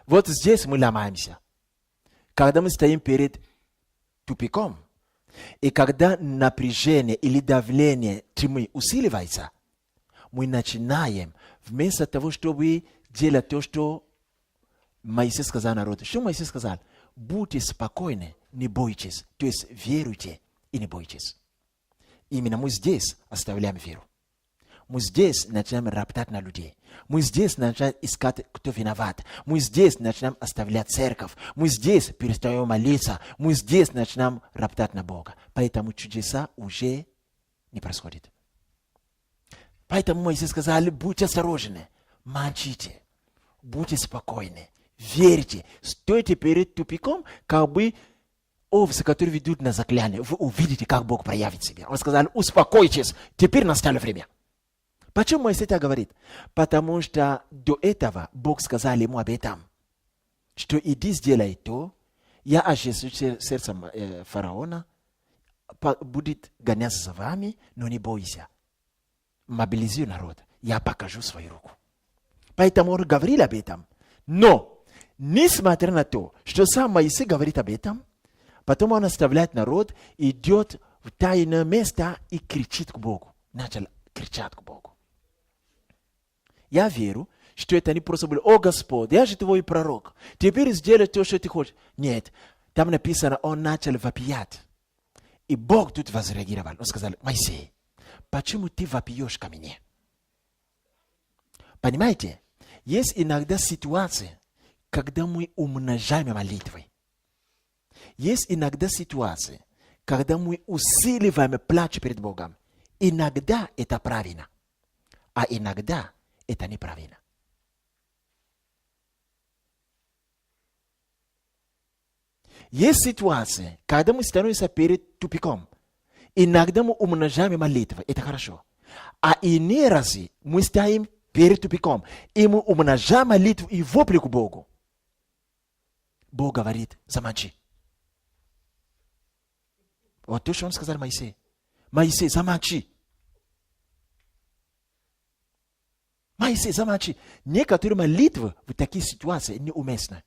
Вот здесь мы ломаемся. Когда мы стоим перед тупиком, и когда напряжение или давление тьмы усиливается, мы начинаем, вместо того, чтобы делать то, что Моисей сказал народу. Что Моисей сказал? Будьте спокойны, не бойтесь. То есть веруйте и не бойтесь. Именно мы здесь оставляем веру. Мы здесь начинаем роптать на людей. Мы здесь начинаем искать, кто виноват. Мы здесь начинаем оставлять церковь. Мы здесь перестаем молиться. Мы здесь начинаем роптать на Бога. Поэтому чудеса уже не происходят. Поэтому Моисей сказал, будьте осторожны, молчите, будьте спокойны, верьте, стойте перед тупиком, как бы овцы, которые ведут на закляние. Вы увидите, как Бог проявит себя. Он сказал, успокойтесь, теперь настало время. Почему Моисей так говорит? Потому что до этого Бог сказал ему об этом, что иди сделай то, я ожесточу сердце фараона, будет гоняться за вами, но не бойся. Мобилизуй народ, я покажу свою руку. Поэтому он говорил об этом. Но, несмотря на то, что сам Моисей говорит об этом, Потом он оставляет народ, идет в тайное место и кричит к Богу. Начал кричать к Богу. Я верю, что это не просто было: «О Господь, я же твой пророк, теперь сделай то, что ты хочешь». Нет, там написано, он начал вопиять. И Бог тут возреагировал. Он сказал: «Моисей, почему ты вопиешь ко мне?» Понимаете, есть иногда ситуации, когда мы умножаем молитвы. Есть иногда ситуации, когда мы усиливаем плач перед Богом. Иногда это правильно, а иногда это неправильно. Есть ситуации, когда мы становимся перед тупиком. Иногда мы умножаем молитвы, это хорошо. А иные разы мы стоим перед тупиком, и мы умножаем молитву и вопли к Богу. Бог говорит: замолчи. Вот то, что он сказал Моисею. Моисей, замолчи. Моисей, замолчи. Некоторые молитвы в таких ситуациях неуместны.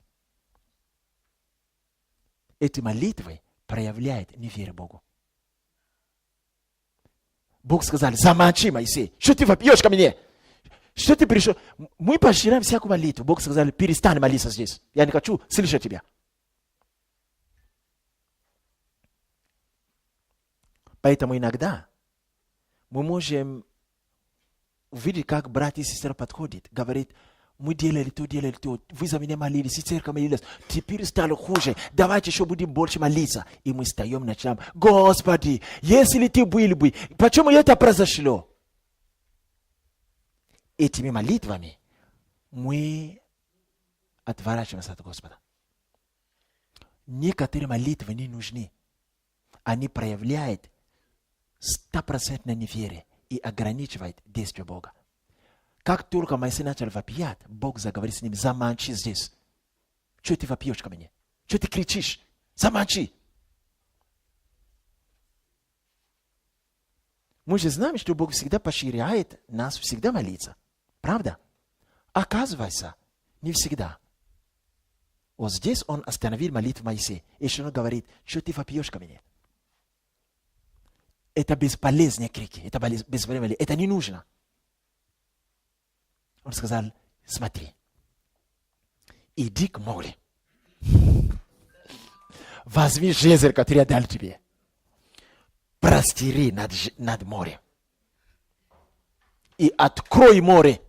Эти молитвы проявляют неверие Богу. Бог сказал: замолчи, Моисей. Что ты вопьешь ко мне? Что ты пришел? Мы поощряем всякую молитву. Бог сказал: перестань молиться здесь. Я не хочу слышать тебя. Поэтому иногда мы можем увидеть, как братья и сестры подходят, говорит: мы делали то, вы за меня молились, и церковь молилась, теперь стало хуже, давайте еще будем больше молиться. И мы встаем, начинаем: Господи, если ты был бы, почему это произошло? Этими молитвами мы отворачиваемся от Господа. Некоторые молитвы не нужны. Они проявляют 100% неверие и ограничивают действие Бога. Как только Моисей начал вопиять, Бог заговорит с ним: замолчи здесь. Что ты вопьешь ко мне? Что ты кричишь? Замолчи. Мы же знаем, что Бог всегда поощряет нас всегда молиться. Правда? Оказывается, не всегда. Вот здесь он остановил молитву Моисея. И еще он говорит: что ты вопьешь ко мне? Это бесполезные крики, это бесполезные, это не нужно. Он сказал: смотри, иди к морю, возьми жезл, который я дал тебе, простери над морем и открой море.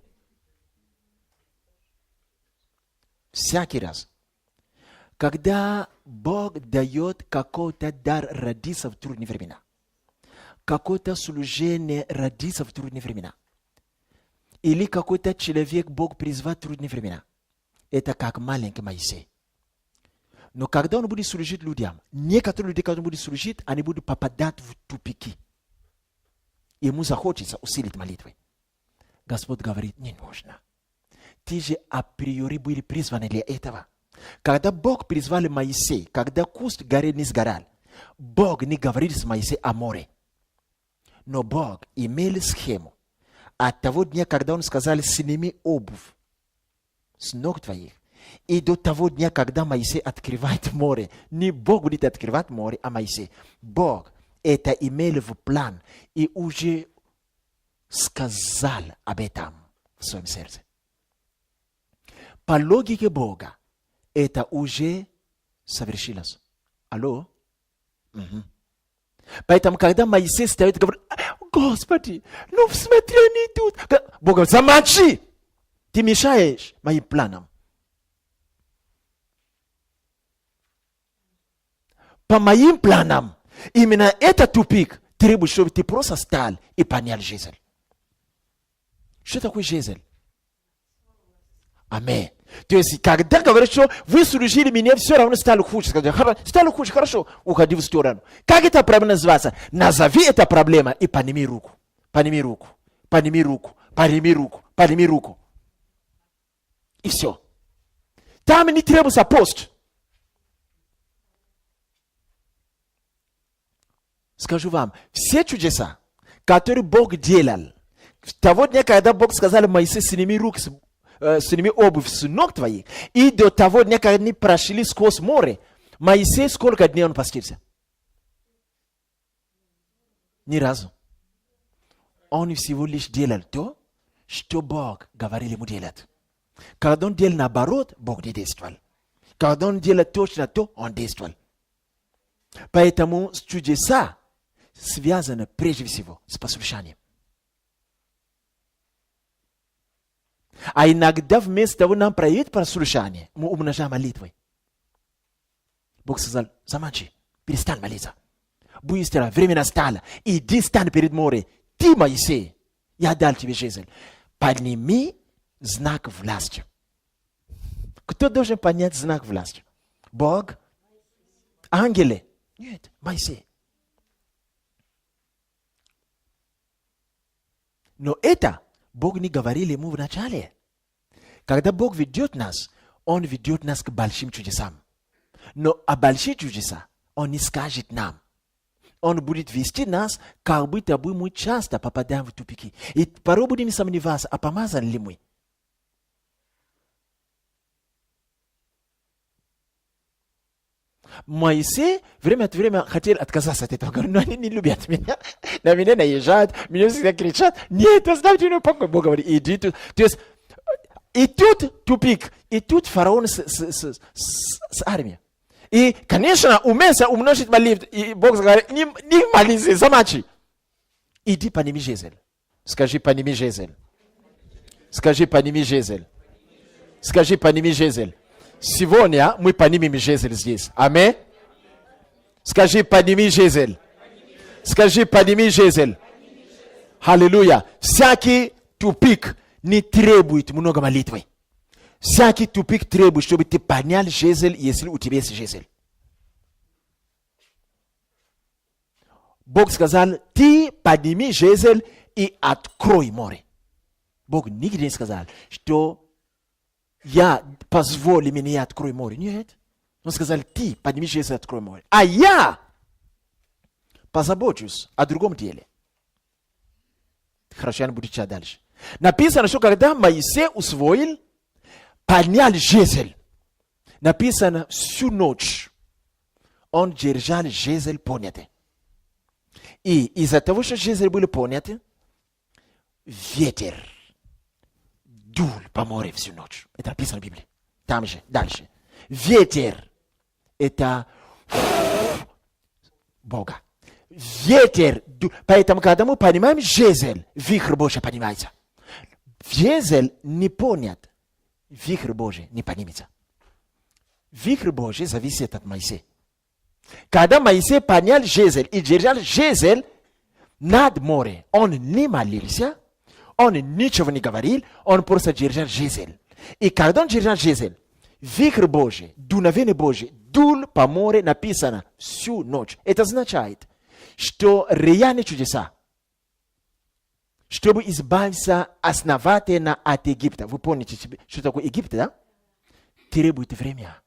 Всякий раз, когда Бог дает какой-то дар родиться в трудные времена, какое-то служение родиться в трудные времена, или какой-то человек Бог призвал в трудные времена, это как маленький Моисей. Но когда он будет служить людям, некоторые люди, когда он будет служить, они будут попадать в тупики. Ему захочется усилить молитвы. Господь говорит: не нужно. Ты же априори были призваны для этого. Когда Бог призвал Моисея, когда куст горы не сгорал, Бог не говорил с Моисеем о море. Но Бог имел схему. От того дня, когда Он сказал: сними обувь с ног твоих, и до того дня, когда Моисей открывает море, не Бог будет открывать море, а Моисей. Бог это имел в план и уже сказал об этом в своем сердце. По логике Бога, это уже совершилось. Алло? Угу. Поэтому, когда Моисей стоит и говорит: Господи, ну смотри, они идут. Бог говорит: замолчи, ты мешаешь моим планам. По моим планам, именно этот тупик требует, чтобы ты просто стал и понял жезл. Что такое жезл? Аминь. То есть, когда говорят, что вы служили мне, все равно стало хуже. Стало хуже, хорошо, уходи в сторону. Как эта проблема называется? Назови эту проблему и подними руку. Подними руку. Подними руку. Подними руку. Подними руку. И все. Там не требуется пост. Скажу вам, все чудеса, которые Бог делал, с того дня, когда Бог сказал Моисею: сними руки, сними обувь с ног твоих, и до того дня, когда они прошли сквозь море, Maise skôla kadiniano pastirsa. Ni razon. On si volish dielal to, shto bog gavarele modielat. Kardon diel na barot, bog di destwal. Kardon diel to na to, on destwal. Поэтому чудеса связаны прежде всего с послушанием. А иногда вместо того нам проявит послушание, мы умножаем молитвой. Бог сказал, замолчи, перестань молиться. Быстро, время настало, иди стань перед морем. Ты, Моисей, я дал тебе жезл. Подними знак власти. Кто должен понять знак власти? Бог? Ангелы? Нет, Моисей. Но это Бог не говорил ему вначале. Когда Бог ведет нас, Он ведет нас к большим чудесам. Но о больших чудесах Он не скажет нам. Он будет вести нас, как будто бы мы часто попадаем в тупики. И порой будем сомневаться, а помазан ли мы. Моисей время от времени хотел отказаться от этого. Говорит, но они не любят меня. На меня наезжают, меня всегда кричат. Нет, оставьте меня в покое. Бог говорит, иди тут. То есть, и тут тупик, и тут фараон с армией. И, конечно, умеется умножить молитву. И Бог говорит, не молись, замолчи. Иди подними жезл. Скажи, подними жезл. Скажи, подними жезл. Скажи, подними жезл. Сегодня мы поднимем жезл здесь. Аминь. Скажи, подними жезл. Скажи, подними жезл. Аллилуйя. Всякий тупик не требует много молитвы. Всякий тупик требует, чтобы ты поднял жезл, если у тебя есть жезл. Бог сказал, ты подними жезл и открой море. Бог нигде не сказал, что я позволю мне, я открою море. Нет. Он сказал, ты подними жезл и открой море. А я позабочусь о другом деле. Хорошо, я не буду читать дальше. Написано, что когда Моисей усвоил, поднял жезл. Написано, всю ночь он держал жезл поднятый. И из-за того, что жезл был поднятый, ветер дул по морю всю ночь. Это написано в Библии. Там же, дальше. Ветер – это Бога. Ветер. Поэтому, когда мы понимаем жезл, вихрь Божий поднимается. Жезл не понят, вихрь Божий не поднимется. Вихрь Божий зависит от Моисея. Когда Моисей поднял жезл и держал жезл над морем, он не молился, он ничего не говорил, он просто держал жезл. И когда он держал жезл, вихрь Божий, дуновение Божие, дул по морю, написано всю ночь. Это означает, что реальные чудеса, чтобы избавиться основательно от Египта. Вы помните, что такое Египет, да? Требует время.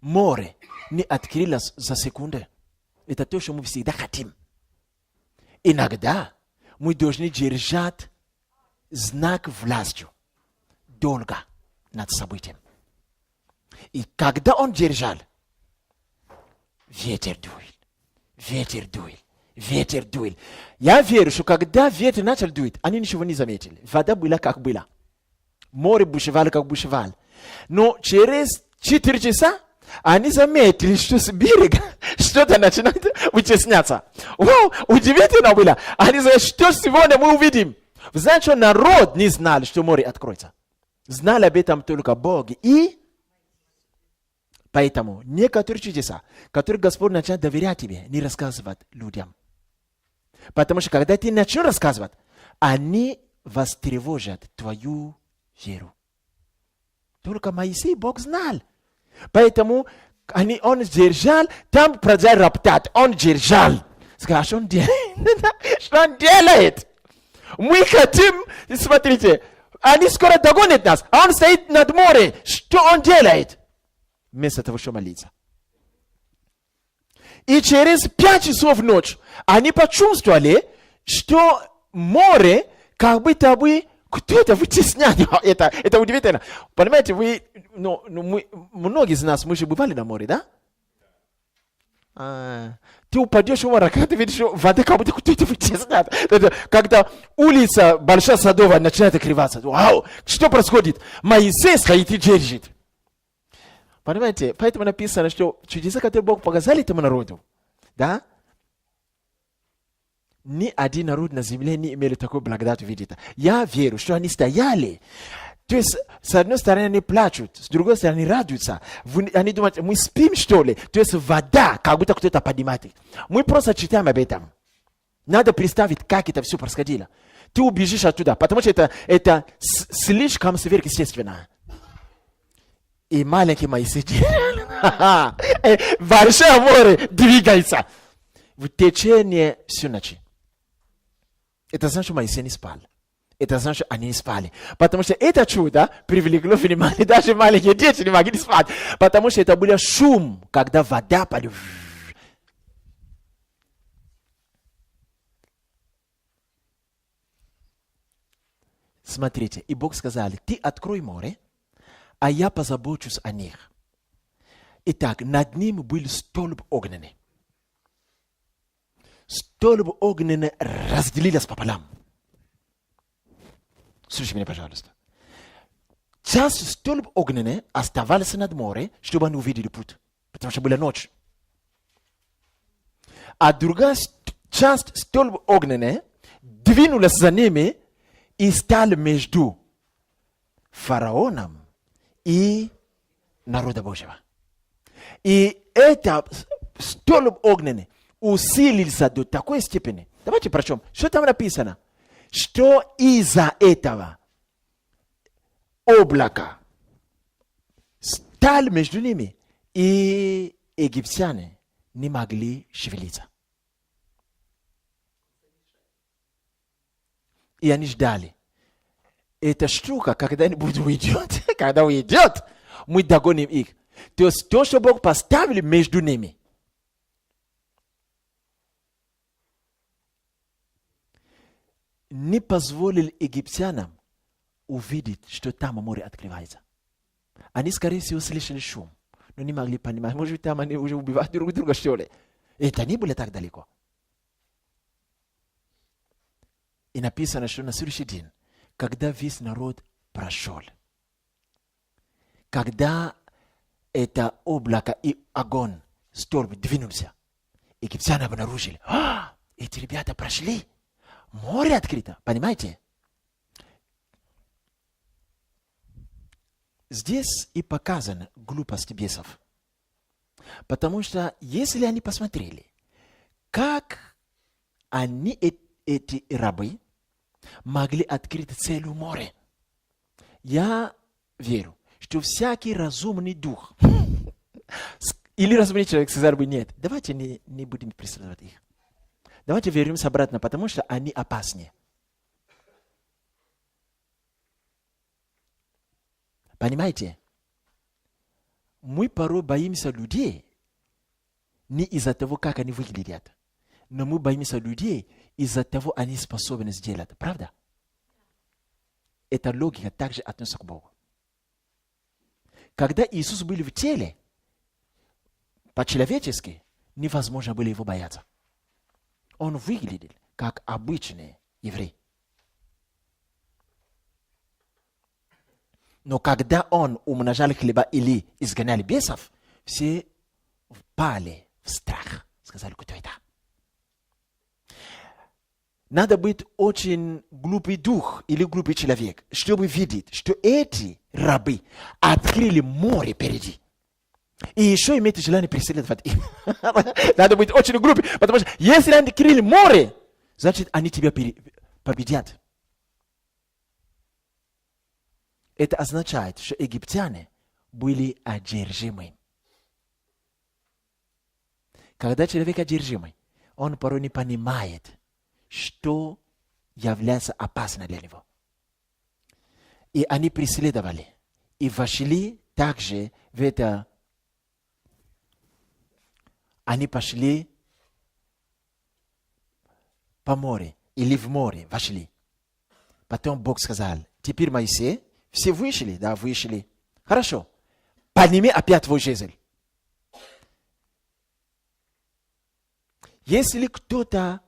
Море не открылось за секунду. Это то, что мы всегда хотим. Иногда мы должны держать знак властью долго над событием. И когда он держал, ветер дует, ветер дует, ветер дует. Я верю, что когда ветер начал дует, они ничего не заметили. Вода была как была. Море бушевало как бушевало. Но через 4 часа они заметили, что с берега что-то начинает вытесняться. Вау, удивительно было. Они сказали, что сегодня мы увидим. Вы знаете, что народ не знал, что море откроется. Знал об этом только Бог. И поэтому некоторые чудеса, которые Господь начал доверять тебе, не рассказывать людям. Потому что когда ты начнешь рассказывать, они востревожат твою веру. Только Моисей Бог знал. Поэтому он держал, там продолжал роптать, он держал. Сказал, что он делает? Что он делает? Мы хотим, смотрите, они скоро догонят нас, а он стоит над морем. Что он делает? Вместо того, чтобы молиться. И через 5 часов ночи они почувствовали, что море как будто бы кто-то вытесняет. Это удивительно. Понимаете, многие из нас, мы же бывали на море, да? Ты упадешь в море, когда ты видишь, вода как будто кто-то вытесняет. Когда улица Большая Садовая начинает открываться. Вау, что происходит? Моисей стоит и держит. Понимаете, поэтому написано, что чудеса, которые Бог показали этому народу, да? Ни один народ на земле не имели такой благодать увидеть. Я верю, что они стояли. То есть, с одной стороны, они плачут, с другой стороны, они радуются. Они думают, мы спим, что ли? То есть, вода, как будто кто-то поднимает их. Мы просто читаем об этом. Надо представить, как это все происходило. Ты убежишь оттуда, потому что это слишком сверхъестественно. И маленький Моисей, большое море двигается в течение всей ночи. Это значит, что Моисей не спал. Это значит, что они не спали. Потому что это чудо привлекло внимание. Даже маленькие дети не могли спать. Потому что это был шум, когда вода пойдет. Смотрите, и Бог сказал, ты открой море, а я позабочусь о них. Итак, над ним был столб огненный. Столб огненный разделился пополам. Слушайте меня, пожалуйста. Часть столб огненный оставался над морем, чтобы они увидели путь. Потому что была ночь. А другая часть столб огненный двинулась за ними и стала между фараоном и народом Божьего. И это столб огненный усилился до такой степени. Давайте прочтем. Что там написано? Что из-за этого облака стал между ними, и египтяне не могли шевелиться. И они ждали. Эта штука, когда-нибудь уйдет. Когда уйдет, мы догоним их. То есть то, что Бог поставил между ними. Не позволил египтянам увидеть, что там море открывается. Они, скорее всего, слышали шум, но не могли понимать. Может быть, там они уже убивают друг друга, что ли. Это не было так далеко. И написано, что на следующий день, когда весь народ прошел, когда это облако и огонь, столб двинулся, египтяне обнаружили, эти ребята прошли, море открыто, понимаете? Здесь и показана глупость бесов. Потому что если они посмотрели, как они, эти рабы, могли открыть целую море, я верю, что всякий разумный дух или разумный человек сказал бы, нет, давайте не будем преследовать их. Давайте вернемся обратно, потому что они опаснее. Понимаете? Мы порой боимся людей не из-за того, как они выглядят, но мы боимся людей из-за того, что они способны сделать. Правда? Эта логика также относится к Богу. Когда Иисус был в теле, по-человечески невозможно было его бояться. Он выглядел как обычный еврей. Но когда он умножал хлеба или изгонял бесов, все впали в страх. Сказали, кто это? Надо быть очень глупый дух или глупый человек, чтобы видеть, что эти рабы открыли море впереди. И еще имеет желание преследовать их. Надо быть очень глупым, потому что если они открыли море, значит они тебя победят. Это означает, что египтяне были одержимы. Когда человек одержимый, он порой не понимает, что является опасным для него. И они преследовали. И вошли также в это. Они пошли по морю или в море вошли. Потом Бог сказал, теперь, Моисей, все вышли? Да, вышли. Хорошо. Подними опять твой жезл. Если кто-то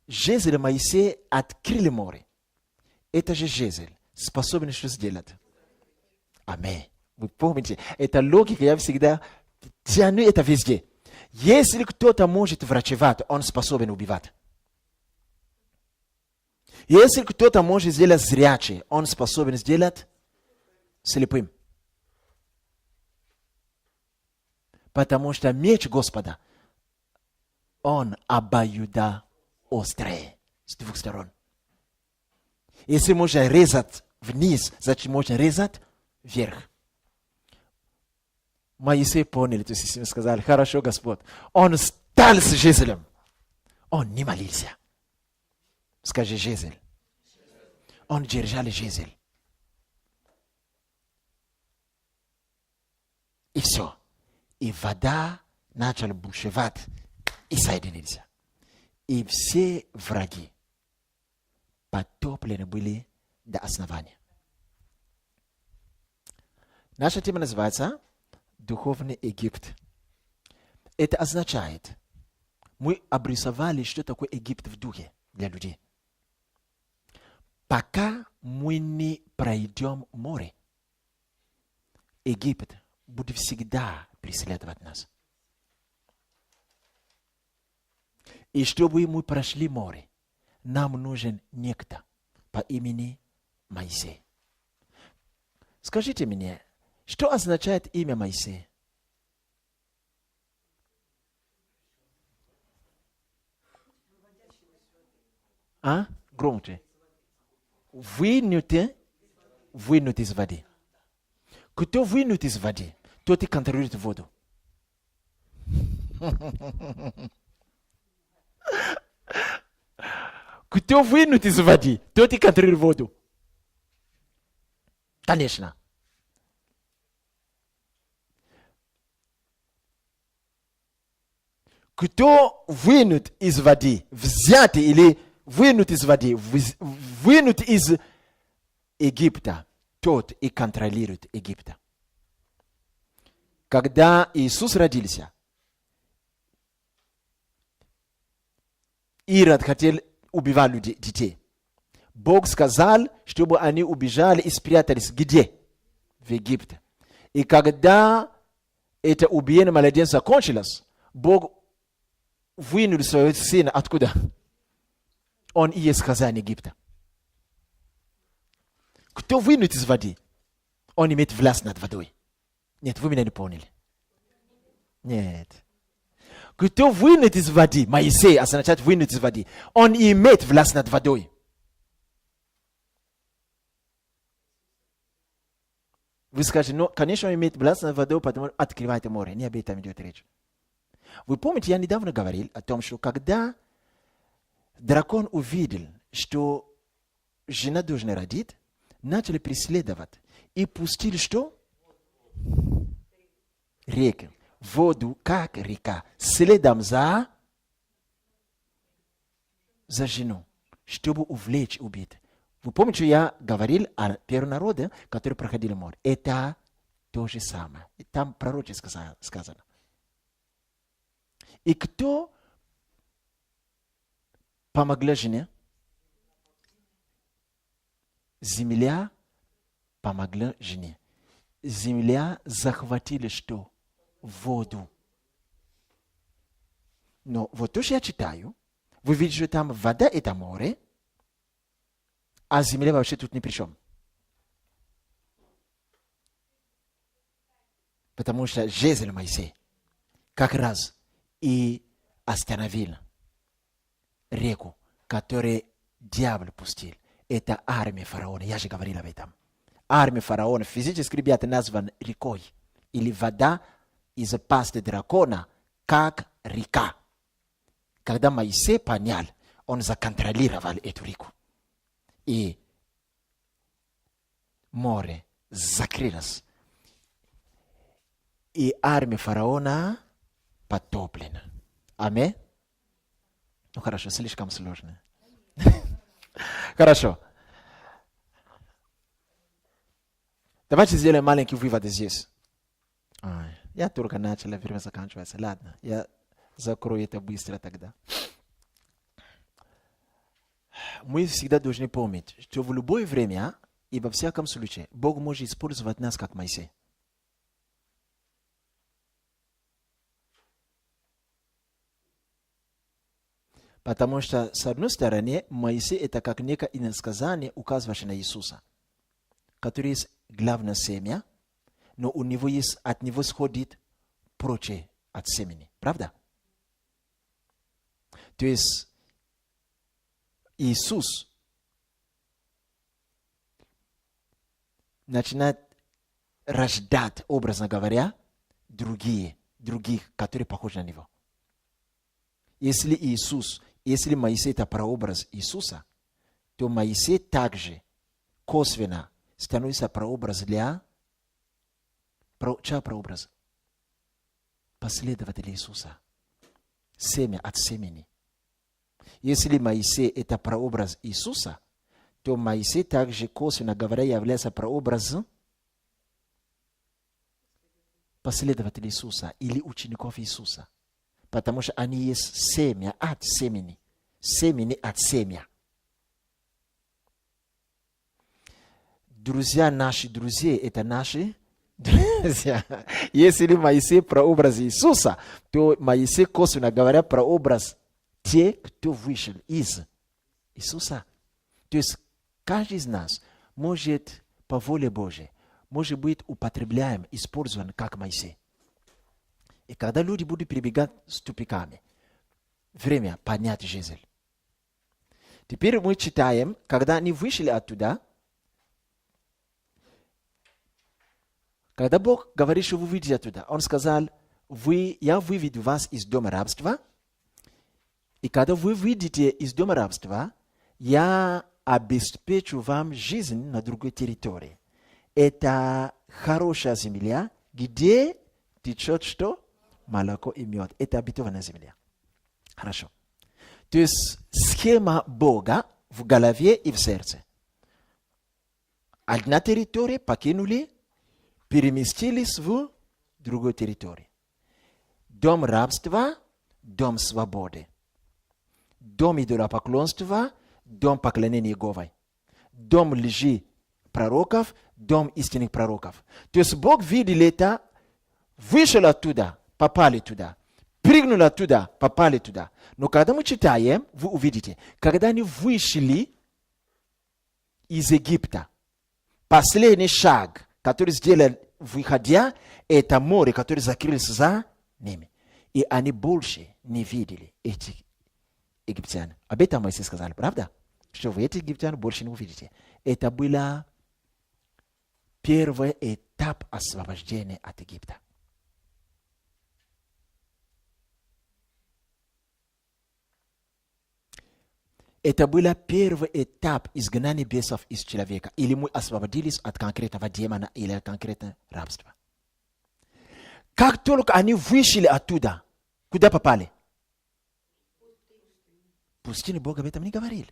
жезл Моисея открыл море, это же жезл способен что сделать? Аминь. Вы помните, это логика, я всегда тяну это везде. Если кто-то может врачевать, он способен убивать. Если кто-то может сделать зрячий, он способен сделать слепым. Потому что меч Господа, он обоюдоострый с двух сторон. Если можно резать вниз, значит можно резать вверх. Моисей понял эту систему, сказал, хорошо, Господь. Он стал с жезлом. Он не молился. Скажи жезл. Он держал жезл. И все. И вода начала бушевать и соединиться. И все враги потоплены были до основания. Наша тема называется «Духовный Египет». Это означает, мы обрисовали, что такое Египет в духе для людей. Пока мы не пройдем море, Египет будет всегда преследовать нас. И чтобы мы прошли море, нам нужен некто по имени Моисей. Скажите мне, что означает имя Моисей? А? Громче. Вынуть из воды. Кто вынут из воды, тот и контролирует воду. Кто вынут из воды, тот и контролирует воду. Конечно. Кто вынут из воды, взятый или вынут из воды, вынут из Египта, тот и контролирует Египта. Когда Иисус родился, Ирод хотел убивать детей. Бог сказал, чтобы они убежали и спрятались где? В Египте. И когда это убиение младенца закончилось, Бог вынул своего сына откуда? Он и есть хозяин Египта. Кто вынут из воды, он имеет власть над водой. Нет, вы меня не поняли. Нет. Кто вынут из воды, Моисей означает вынут из воды, он имеет власть над водой. Вы скажете, ну, конечно, он имеет власть над водой, потому что открывает море. Не об этом идет речь. Вы помните, я недавно говорил о том, что когда дракон увидел, что жена должна родить, начали преследовать и пустили что? Реки. Воду, как река, следом за жену, чтобы увлечь убить. Вы помните, что я говорил о первом народе, который проходил море? Это то же самое. Там пророчески сказано. И кто помогла жене? Земля помогла жене. Земля захватила что? Воду. Но вот то, что я читаю, вы видите, что там вода – это море, а земля вообще тут ни при чем. Потому что жезл Моисей как раз и остановил реку, которую дьявол пустил. Это армия фараона. Я же говорил об этом. Армия фараона физически, ребята, названа рекой. Или вода из пасты дракона, как река. Когда Моисей понял, он законтролировал эту реку. И море закрылось. И армия фараона потоплена. Аминь? Ну хорошо, слишком сложно. Хорошо. Давайте сделаем маленький вывод здесь. Я только начал, время заканчивается. Ладно, я закрою это быстро тогда. Мы всегда должны помнить, что в любое время и во всяком случае Бог может использовать нас как Моисей. Потому что, с одной стороны, Моисей это как некое иносказание, указывающее на Иисуса, который есть главное семя, но у него есть, от него сходит прочее от семени. Правда? То есть Иисус начинает рождать, образно говоря, других, которые похожи на него. Если Моисей это прообраз Иисуса, то Моисей также косвенно становится прообраз для чья прообраз? Последователя Иисуса. Семя от семени. Если Моисей это прообраз Иисуса, то Моисей также, косвенно говоря, является прообразом последователей Иисуса или учеников Иисуса. Потому что они есть семя от семени. Семени от семя. Друзья наши друзья, это наши друзья. Если Моисей прообраз Иисуса, то Моисей, косвенно говоря, прообраз тех, кто вышел из Иисуса. То есть каждый из нас может по воле Божьей, может быть употребляем, использован как Моисей. И когда люди будут перебегать с тупиками, время поднять жезл. Теперь мы читаем, когда они вышли оттуда, когда Бог говорит, что вы выйдете оттуда, Он сказал, я выведу вас из дома рабства, и когда вы выйдете из дома рабства, я обеспечу вам жизнь на другой территории. Это хорошая земля, где течет что? Молоко и мед. Это обетованная земля. Хорошо. То есть схема Бога в голове и в сердце. Одна территория покинули, переместились в другую территорию. Дом рабства, дом свободы. Дом идолопоклонства, дом поклонения Иеговой. Дом лжи пророков, дом истинных пророков. То есть Бог видел это, вышел оттуда, попали туда. Прыгнули оттуда, попали туда. Но когда мы читаем, вы увидите, когда они вышли из Египта, последний шаг, который сделали, выходя, это море, которое закрылось за ними. И они больше не видели этих египтян. Об этом Моисей сказал, правда? Что вы этих египтян больше не увидите. Это был первый этап освобождения от Египта. Это был первый этап изгнания бесов из человека. Или мы освободились от конкретного демона или от конкретного рабства. Как только они вышли оттуда, куда попали? Пустыню. Бог об этом не говорил.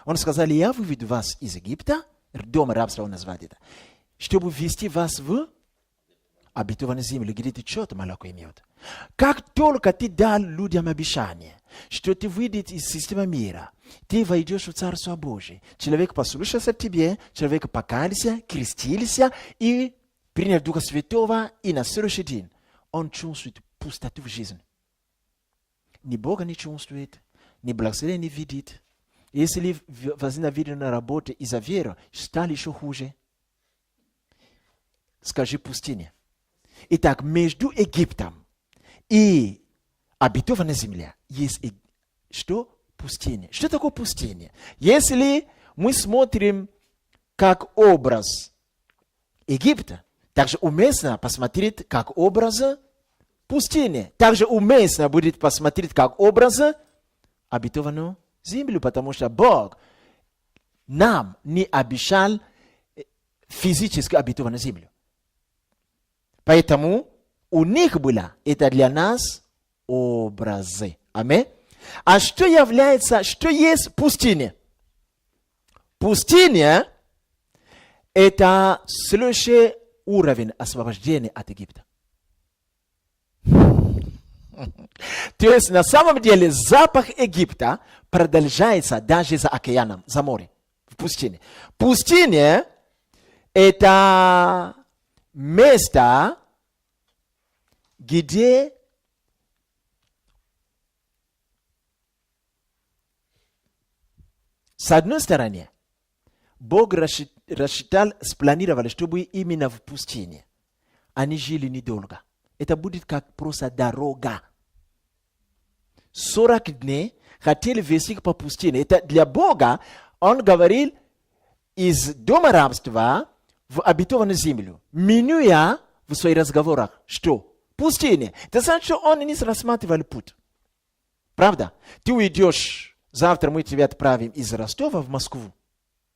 Он сказал, я выведу вас из Египта, дома рабства он назвал это, чтобы ввести вас в обетованную землю, где течет молоко и мед. Как только ты дал людям обещание, что ты выйдешь из системы мира, ты войдешь в Царство Божие. Человек послушался тебе, человек покаялся, крестился и принял Духа Святого, и на следующий день он чувствует пустоту в жизни. Ни Бога не чувствует, ни благословения не видит. Если возненавидел на работе из-за веры, стало еще хуже. Скажи пустыня. Итак, между Египтом и обетованной землей есть что? Пустыня. Что такое пустыня? Если мы смотрим как образ Египта, также уместно посмотреть как образ пустыни. Также уместно будет посмотреть как образ обетованную землю, потому что Бог нам не обещал физически обетованную землю. Поэтому у них было это для нас образы. Аминь. А что есть пустыня? Пустыня – это следующее уровень освобождения от Египта. То есть на самом деле запах Египта продолжается даже за океаном, за морем, в пустыне. Пустыня – это место, где с одной стороны Бог рассчитал, спланировал, чтобы именно в пустыне они жили недолго. Это будет как просто дорога. 40 дней хотели вести по пустыне. Это для Бога, он говорил, из дома рабства в обетованную землю, минуя в своих разговорах, что? Пустыня. Это значит, что он не рассматривал путь. Правда? Ты уйдешь, завтра мы тебя отправим из Ростова в Москву.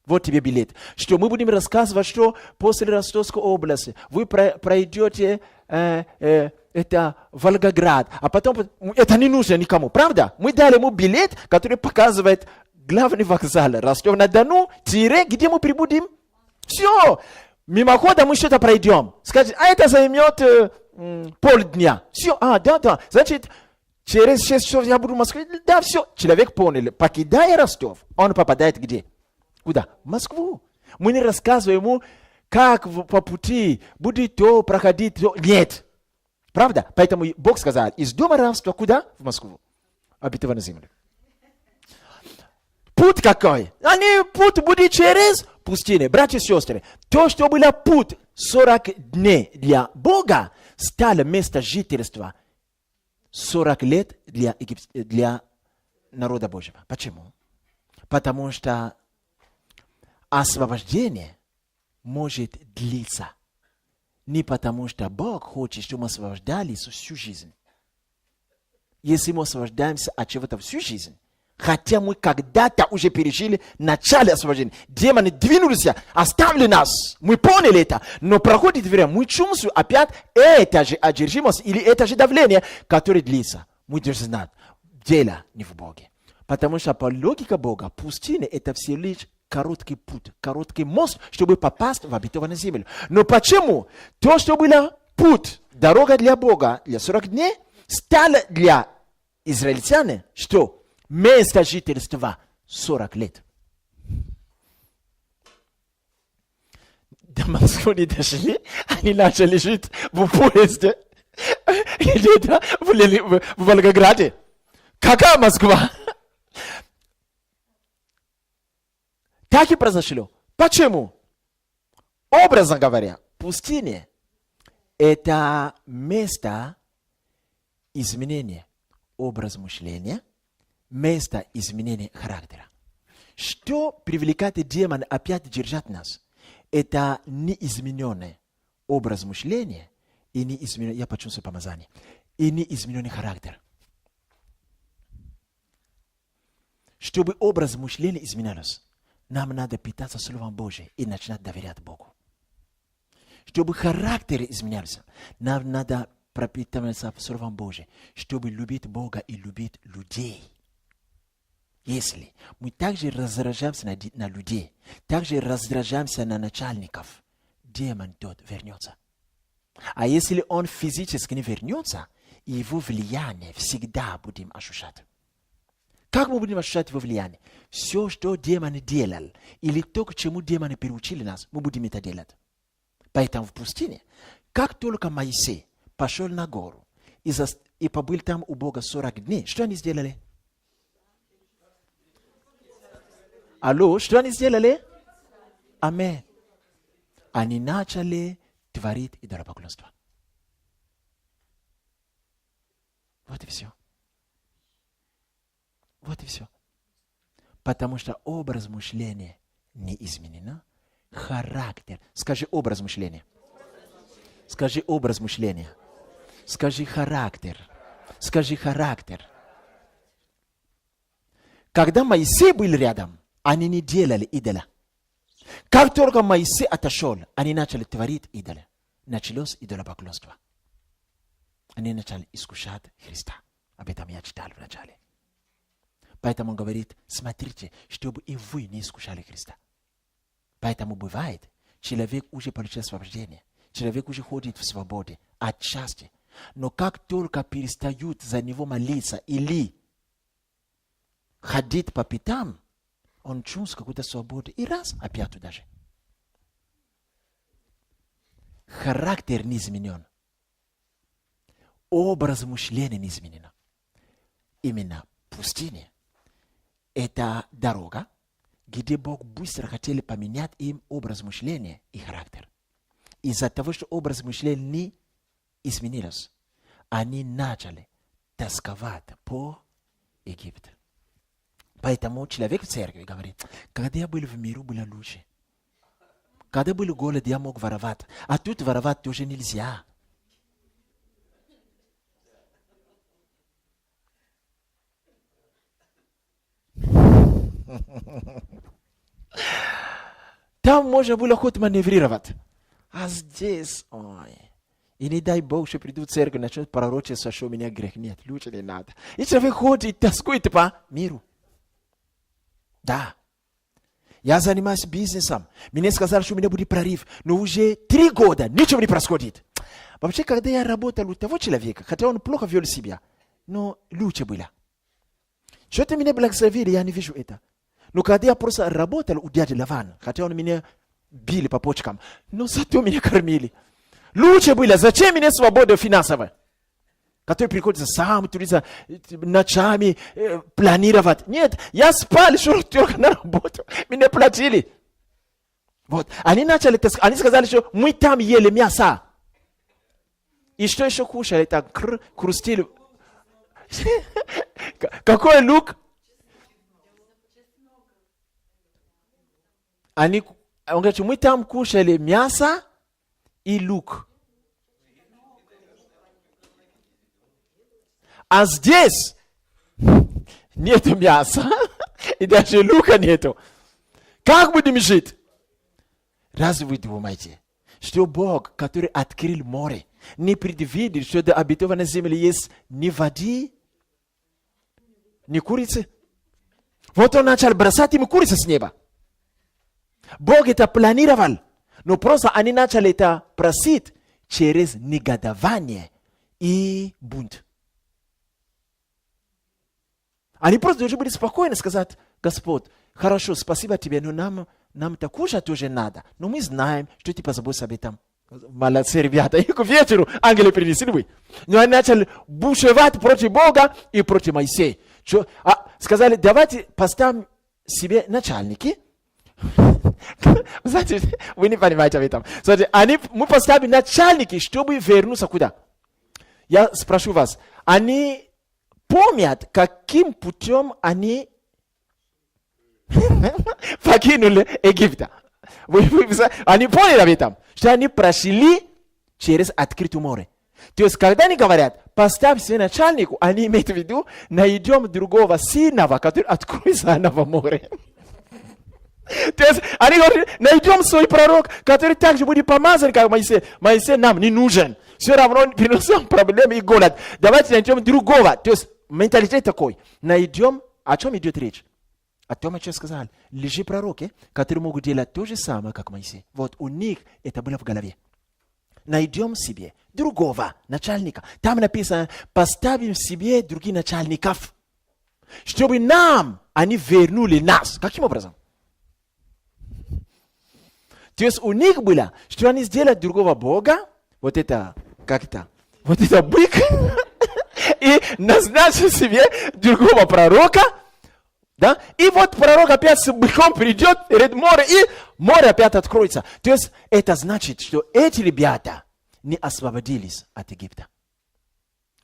Вот тебе билет. Что мы будем рассказывать, что после Ростовской области вы пройдете это Волгоград, а потом это не нужно никому. Правда? Мы дали ему билет, который показывает главный вокзал Ростов-на-Дону, где мы прибудем. Все. Мимоходом мы что-то пройдем. Скажет, а это займет полдня. Все. Да. Значит, через 6 часов я буду в Москве. Да, все. Человек понял. Покидая Ростов, он попадает где? Куда? В Москву. Мы не рассказываем ему, как по пути будет то проходить, то. Нет. Правда? Поэтому Бог сказал, из дома рабства куда? В Москву. Обетованную землю. Путь какой? Путь будет через пустыню. Братья и сестры, то, что было путь 40 дней для Бога, стало место жительства 40 лет для народа Божьего. Почему? Потому что освобождение может длиться. Не потому что Бог хочет, чтобы мы освобождались всю жизнь. Если мы освобождаемся от чего-то всю жизнь, хотя мы когда-то уже пережили начало освобождения, демоны двинулись, оставили нас, мы поняли это, но проходит время, мы чувствуем опять это же одержимость или это же давление, которое длится. Мы должны знать, дело не в Боге. Потому что по логике Бога, пустыня это всего лишь короткий путь, короткий мост, чтобы попасть в обетованную землю. Но почему? То, что было путь, дорога для Бога для 40 дней, стало для израильтян, что? Место жительства 40 лет. До Москвы не дошли, они начали жить в поезде. Где-то в Волгограде. Какая Москва? Так и произошло. Почему? Образно говоря, пустыня – это место изменения образа мышления, место изменения характера. Что привлекает демона опять держать нас? Это неизмененный образ мышления и неизмененный, я почувствую помазание, и неизмененный характер. Чтобы образ мышления изменялся, нам надо питаться Словом Божьим и начинать доверять Богу. Чтобы характер изменялся, нам надо пропитываться Словом Божьим, чтобы любить Бога и любить людей. Если мы также раздражаемся на людей, также раздражаемся на начальников, демон тот вернется. А если он физически не вернется, его влияние всегда будем ощущать. Как мы будем ощущать его влияние? Все, что демон делал, или то, к чему демоны приучили нас, мы будем это делать. Поэтому в пустыне, как только Моисей пошел на гору и побыл там у Бога 40 дней, что они сделали? Алло, что они сделали? Аминь. Они начали творить идолопоклонство. Вот и все. Вот и все. Потому что образ мышления не изменен. Характер. Скажи образ мышления. Скажи образ мышления. Скажи характер. Скажи характер. Когда Моисей был рядом, они не делали идола. Как только Моисей отошел, они начали творить идола. Началось идолопоклонство. Они начали искушать Христа. Об этом я читал в начале. Поэтому он говорит, смотрите, чтобы и вы не искушали Христа. Поэтому бывает, человек уже получил освобождение. человек уже ходит в свободе отчасти. Но как только перестают за него молиться или ходить по пятам, он чувствует какую-то свободу. И раз, опять туда же. Характер не изменен. Образ мышления не изменен. Именно пустыня – это дорога, где Бог быстро хотел поменять им образ мышления и характер. Из-за того, что образ мышления не изменился, они начали тосковать по Египту. Поэтому человек в церкви говорит, когда я был в миру, было лучше. Когда был голод, я мог воровать. А тут воровать тоже нельзя. Там можно было хоть маневрировать. А здесь, ой. И не дай Бог, что придут в церковь, начнут пророчество, что у меня грех. Нет, лучше не надо. И человек ходит и тоскует по миру. Да. Я занимаюсь бизнесом. Мне сказали, что у меня будет прорыв. Но уже 3 года ничего не происходит. Вообще, когда я работал у того человека, хотя он плохо вел себя, но лучше было. Что-то меня благословили, я не вижу это. Но когда я просто работал у дяди Лавана, хотя он меня били по почкам, но зато меня кормили. Лучше было. Зачем мне свобода финансовая? Который приходится сам трудиться, ночами планировать. Нет, я спал, шел только на работу. Меня платили. Вот. Они сказали, что мы там ели мясо. И что еще кушали? Так хрустили. Какой лук? Он говорит, мы там кушали мясо и лук. А здесь нету мяса, и даже лука нету. Как будем жить? Разве вы думаете, что Бог, который открыл море, не предвидел, что до обетованной земли есть ни воды, ни курицы? Вот он начал бросать им курицы с неба. Бог это планировал, но просто они начали это просить через негодование и бунт. Они просто должны были спокойно сказать, Господь, хорошо, спасибо тебе, но нам это кушать тоже надо. Но мы знаем, что ты позаботишься об этом. Молодцы, ребята. И к вечеру ангелы принесли вы. Но они начали бушевать против Бога и против Моисея. Сказали, давайте поставим себе начальники. Знаете, вы не понимаете об этом. Смотрите, мы поставим начальники, чтобы вернуться куда? Я спрошу вас, они помнят, каким путем они покинули Египет. Они поняли об этом, что они прошли через открытое море. То есть, когда они говорят, поставь себе начальнику, они имеют в виду, найдем другого сильного, который откроет заново море. То есть, они говорят, найдем свой пророк, который также будет помазан, как Моисей. Моисей нам не нужен. Все равно переносим проблемы и голод. Давайте найдем другого. То есть, менталитет такой. Найдем, о чем идет речь? О том, о чем сказал. Лжи пророки, которые могут делать то же самое, как Моисей. Вот у них это было в голове. Найдем себе другого начальника. Там написано, поставим себе других начальников, чтобы они вернули нас. Каким образом? То есть у них было, что они сделали другого Бога, вот это бык, и назначили себе другого пророка, да? И вот пророк опять с быком придет перед морем, и море опять откроется. То есть это значит, что эти ребята не освободились от Египта.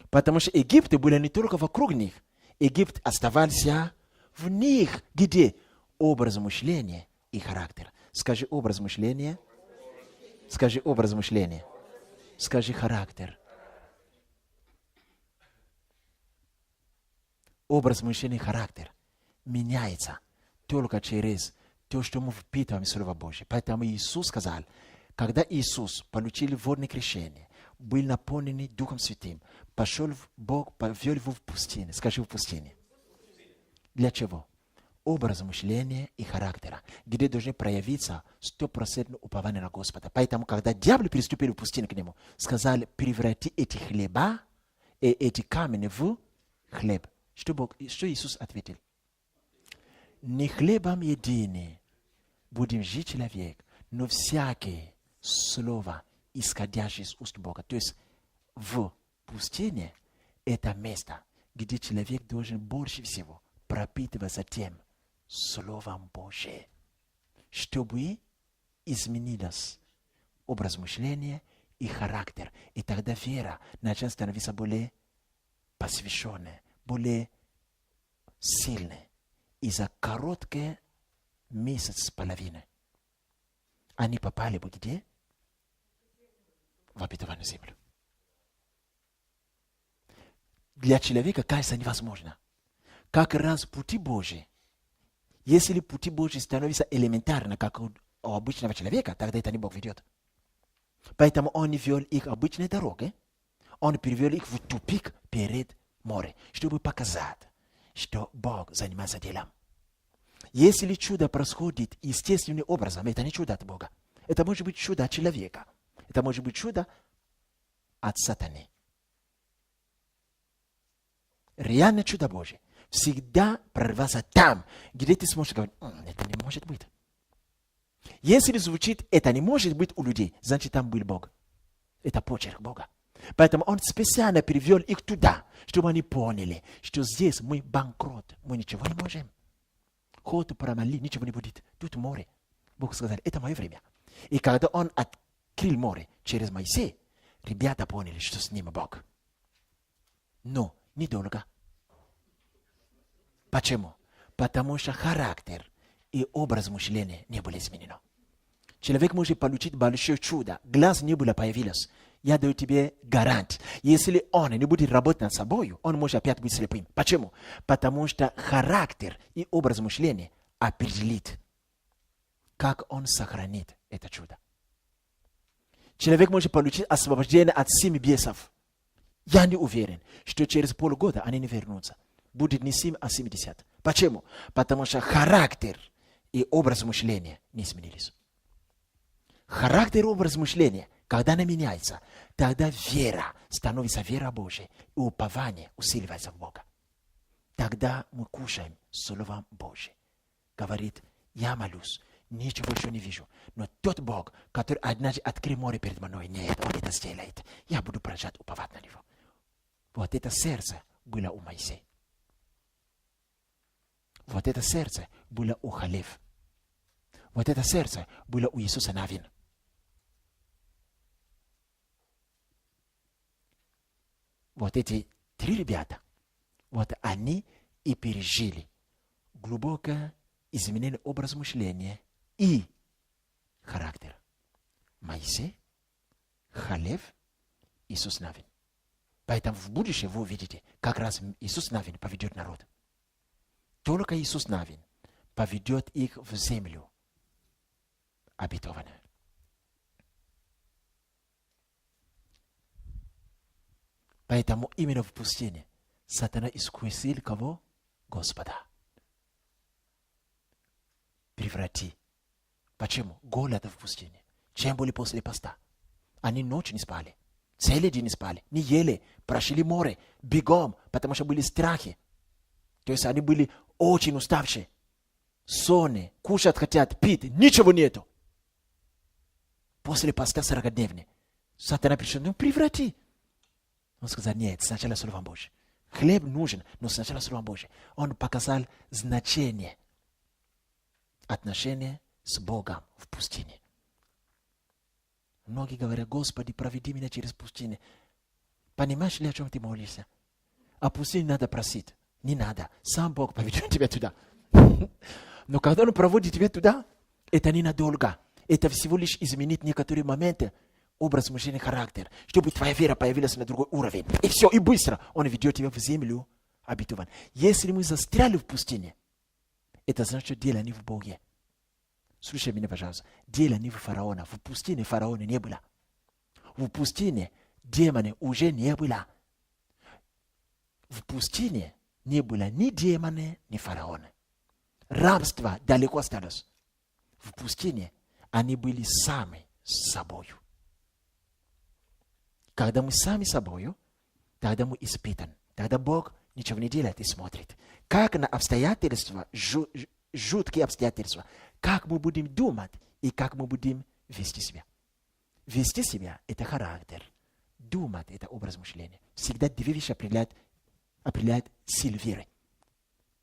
Потому что Египет был не только вокруг них, Египет оставался в них, где образ мышления и характер. Скажи образ мышления, скажи образ мышления, скажи характер. Образ мышления и характер меняется только через то, что мы впитываем в Слово Божье. Поэтому Иисус сказал, когда Иисус получил водное крещение, был наполнен Духом Святым, пошел Бог, повел его в пустыню. Скажи в пустыне. Для чего? образ мышления и характера, где должны проявиться 100% упование на Господа. Поэтому, когда дьяволы приступили в пустыню к нему, сказали, преврати эти хлеба и эти камни в хлеб. Что Иисус ответил? Не хлебом единым будем жить человек, но всякое слово, исходящее из уст Бога. То есть в пустыне это место, где человек должен больше всего пропитываться тем Словом Божьим, чтобы изменилось образ мышления и характер. И тогда вера начнет становиться более посвященной, более сильной. И за короткий месяц с половиной они попали бы где? В обетованную землю. Для человека кажется невозможно. Как раз пути Божьи, если пути Божьи становятся элементарно, как у обычного человека, тогда это не Бог ведет. Поэтому он не вел их обычной дорогой, он привел их в тупик перед морем, чтобы показать, что Бог занимается делом. Если чудо происходит естественным образом, это не чудо от Бога. Это может быть чудо от человека. Это может быть чудо от сатаны. Реальное чудо Божье всегда прорваться там, где ты сможешь говорить, это не может быть. Если звучит, это не может быть у людей, значит там был Бог. Это почерк Бога. Поэтому он специально привел их туда, чтобы они поняли, что здесь мы банкрот, мы ничего не можем. Хоть промоли, ничего не будет. Тут море. Бог сказал, это мое время. И когда он открыл море через Моисея, ребята поняли, что с ним Бог. Но недолго. Почему? Потому что характер и образ мышления не были изменены. Человек может получить большое чудо. Глаз не было появилось. Я даю тебе гарант. Если он не будет работать над собой, он может опять быть слепым. Почему? Потому что характер и образ мышления определит, как он сохранит это чудо. Человек может получить освобождение от 7 бесов. Я не уверен, что через полгода они не вернутся. Будет не 7, а 70. Почему? Потому что характер и образ мышления не изменились. Характер и образ мышления, когда она меняется, тогда вера становится вера Божьей, и упование усиливается в Бога. Тогда мы кушаем Словом Божьим. Говорит, я молюсь, ничего еще не вижу, но тот Бог, который однажды открыл море перед мной, нет, он это сделает. Я буду продолжать уповать на него. Вот это сердце было у Моисея. Вот это сердце было у Халев. Вот это сердце было у Иисуса Навина. Вот эти 3 ребята, вот они и пережили глубокое изменение образа мышления и характера. Моисей, Халев, Иисус Навин. Поэтому в будущем вы увидите, как раз Иисус Навин поведет народ. Только Иисус Навин поведет их в землю обетованную. Поэтому именно в пустыне сатана искусил кого? Господа. Преврати. Почему? Голод в пустыне. Чем были после поста? Они ночью не спали. Целый день не спали. Не ели. Прошли море. Бегом. Потому что были страхи. То есть они были очень уставшие. Сонные. Кушать хотят, пить. Ничего нету. После поста 40-дневный. Сатана пришел. Преврати. Он сказал, нет, сначала Словом Божьим. Хлеб нужен, но сначала Словом Божьим. Он показал значение отношения с Богом в пустыне. Многие говорят, Господи, проведи меня через пустыню. Понимаешь ли, о чем ты молишься? А пустыню надо просить. Не надо. Сам Бог поведет тебя туда. Но когда Он проводит тебя туда, это ненадолго. Это всего лишь изменит некоторые моменты, образ мышления, характер, чтобы твоя вера появилась на другой уровень. И все, и быстро Он ведет тебя в землю обетованную. Если мы застряли в пустыне, это значит, что дело не в Боге. Слушай меня, пожалуйста. Дело не в фараона. В пустыне фараона не было. В пустыне демона уже не было. В пустыне не было ни демона, ни фараона. рабство далеко осталось. В пустыне они были сами собою. Когда мы сами собою, тогда мы испытаны. Тогда Бог ничего не делает и смотрит. Как на обстоятельства, жуткие обстоятельства, как мы будем думать и как мы будем вести себя. Вести себя – это характер. Думать – это образ мышления. Всегда две вещи определяют силу веры.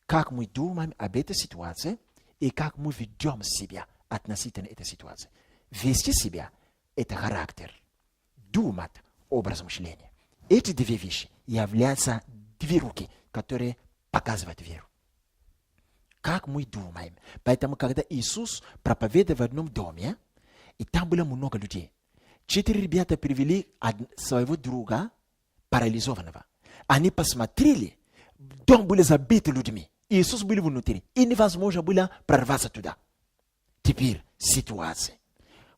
Как мы думаем об этой ситуации и как мы ведем себя относительно этой ситуации. Вести себя – это характер. Думать – образ мышления. Эти две вещи являются две руки, которые показывают веру. Как мы думаем. Поэтому, когда Иисус проповедовал в одном доме, и там было много людей, 4 ребята привели своего друга, парализованного. Они посмотрели, дом был забит людьми. Иисус был внутри, и невозможно было прорваться туда. Теперь ситуация.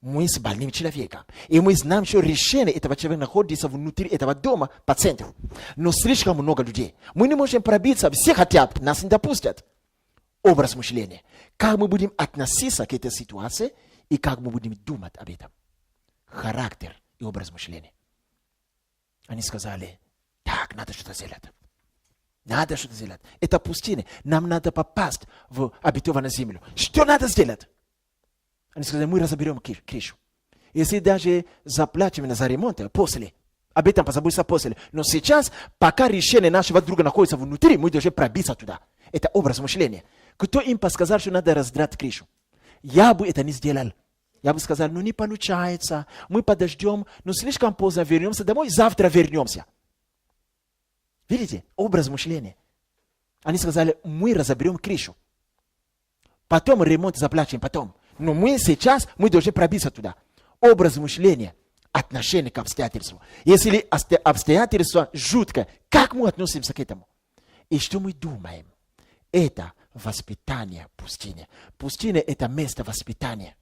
Мы с больным человеком, и мы знаем, что решение этого человека находится внутри этого дома по центру. Но слишком много людей. Мы не можем пробиться, все хотят, нас не допустят. Образ мышления. Как мы будем относиться к этой ситуации, и как мы будем думать об этом. Характер и образ мышления. Они сказали, так, надо что-то сделать. Надо что-то сделать. Это пустыня. Нам надо попасть в обетованную землю. Что надо сделать? Они сказали, мы разоберем крышу. Если даже заплатим за ремонт, после. Об этом позаботиться после. Но сейчас, пока решение нашего друга находится внутри, мы должны пробиться туда. Это образ мышления. Кто им подсказал, что надо раздрать крышу? Я бы это не сделал. Я бы сказал, ну не получается, мы подождем, но слишком поздно вернемся домой, завтра вернемся. Видите, образ мышления. Они сказали, мы разоберем крышу. Потом ремонт заплатим, потом. Но мы сейчас, мы должны пробиться туда. Образ мышления, отношение к обстоятельствам. Если обстоятельства жуткое, как мы относимся к этому? И что мы думаем? Это воспитание пустыни. Пустыня – это место воспитания.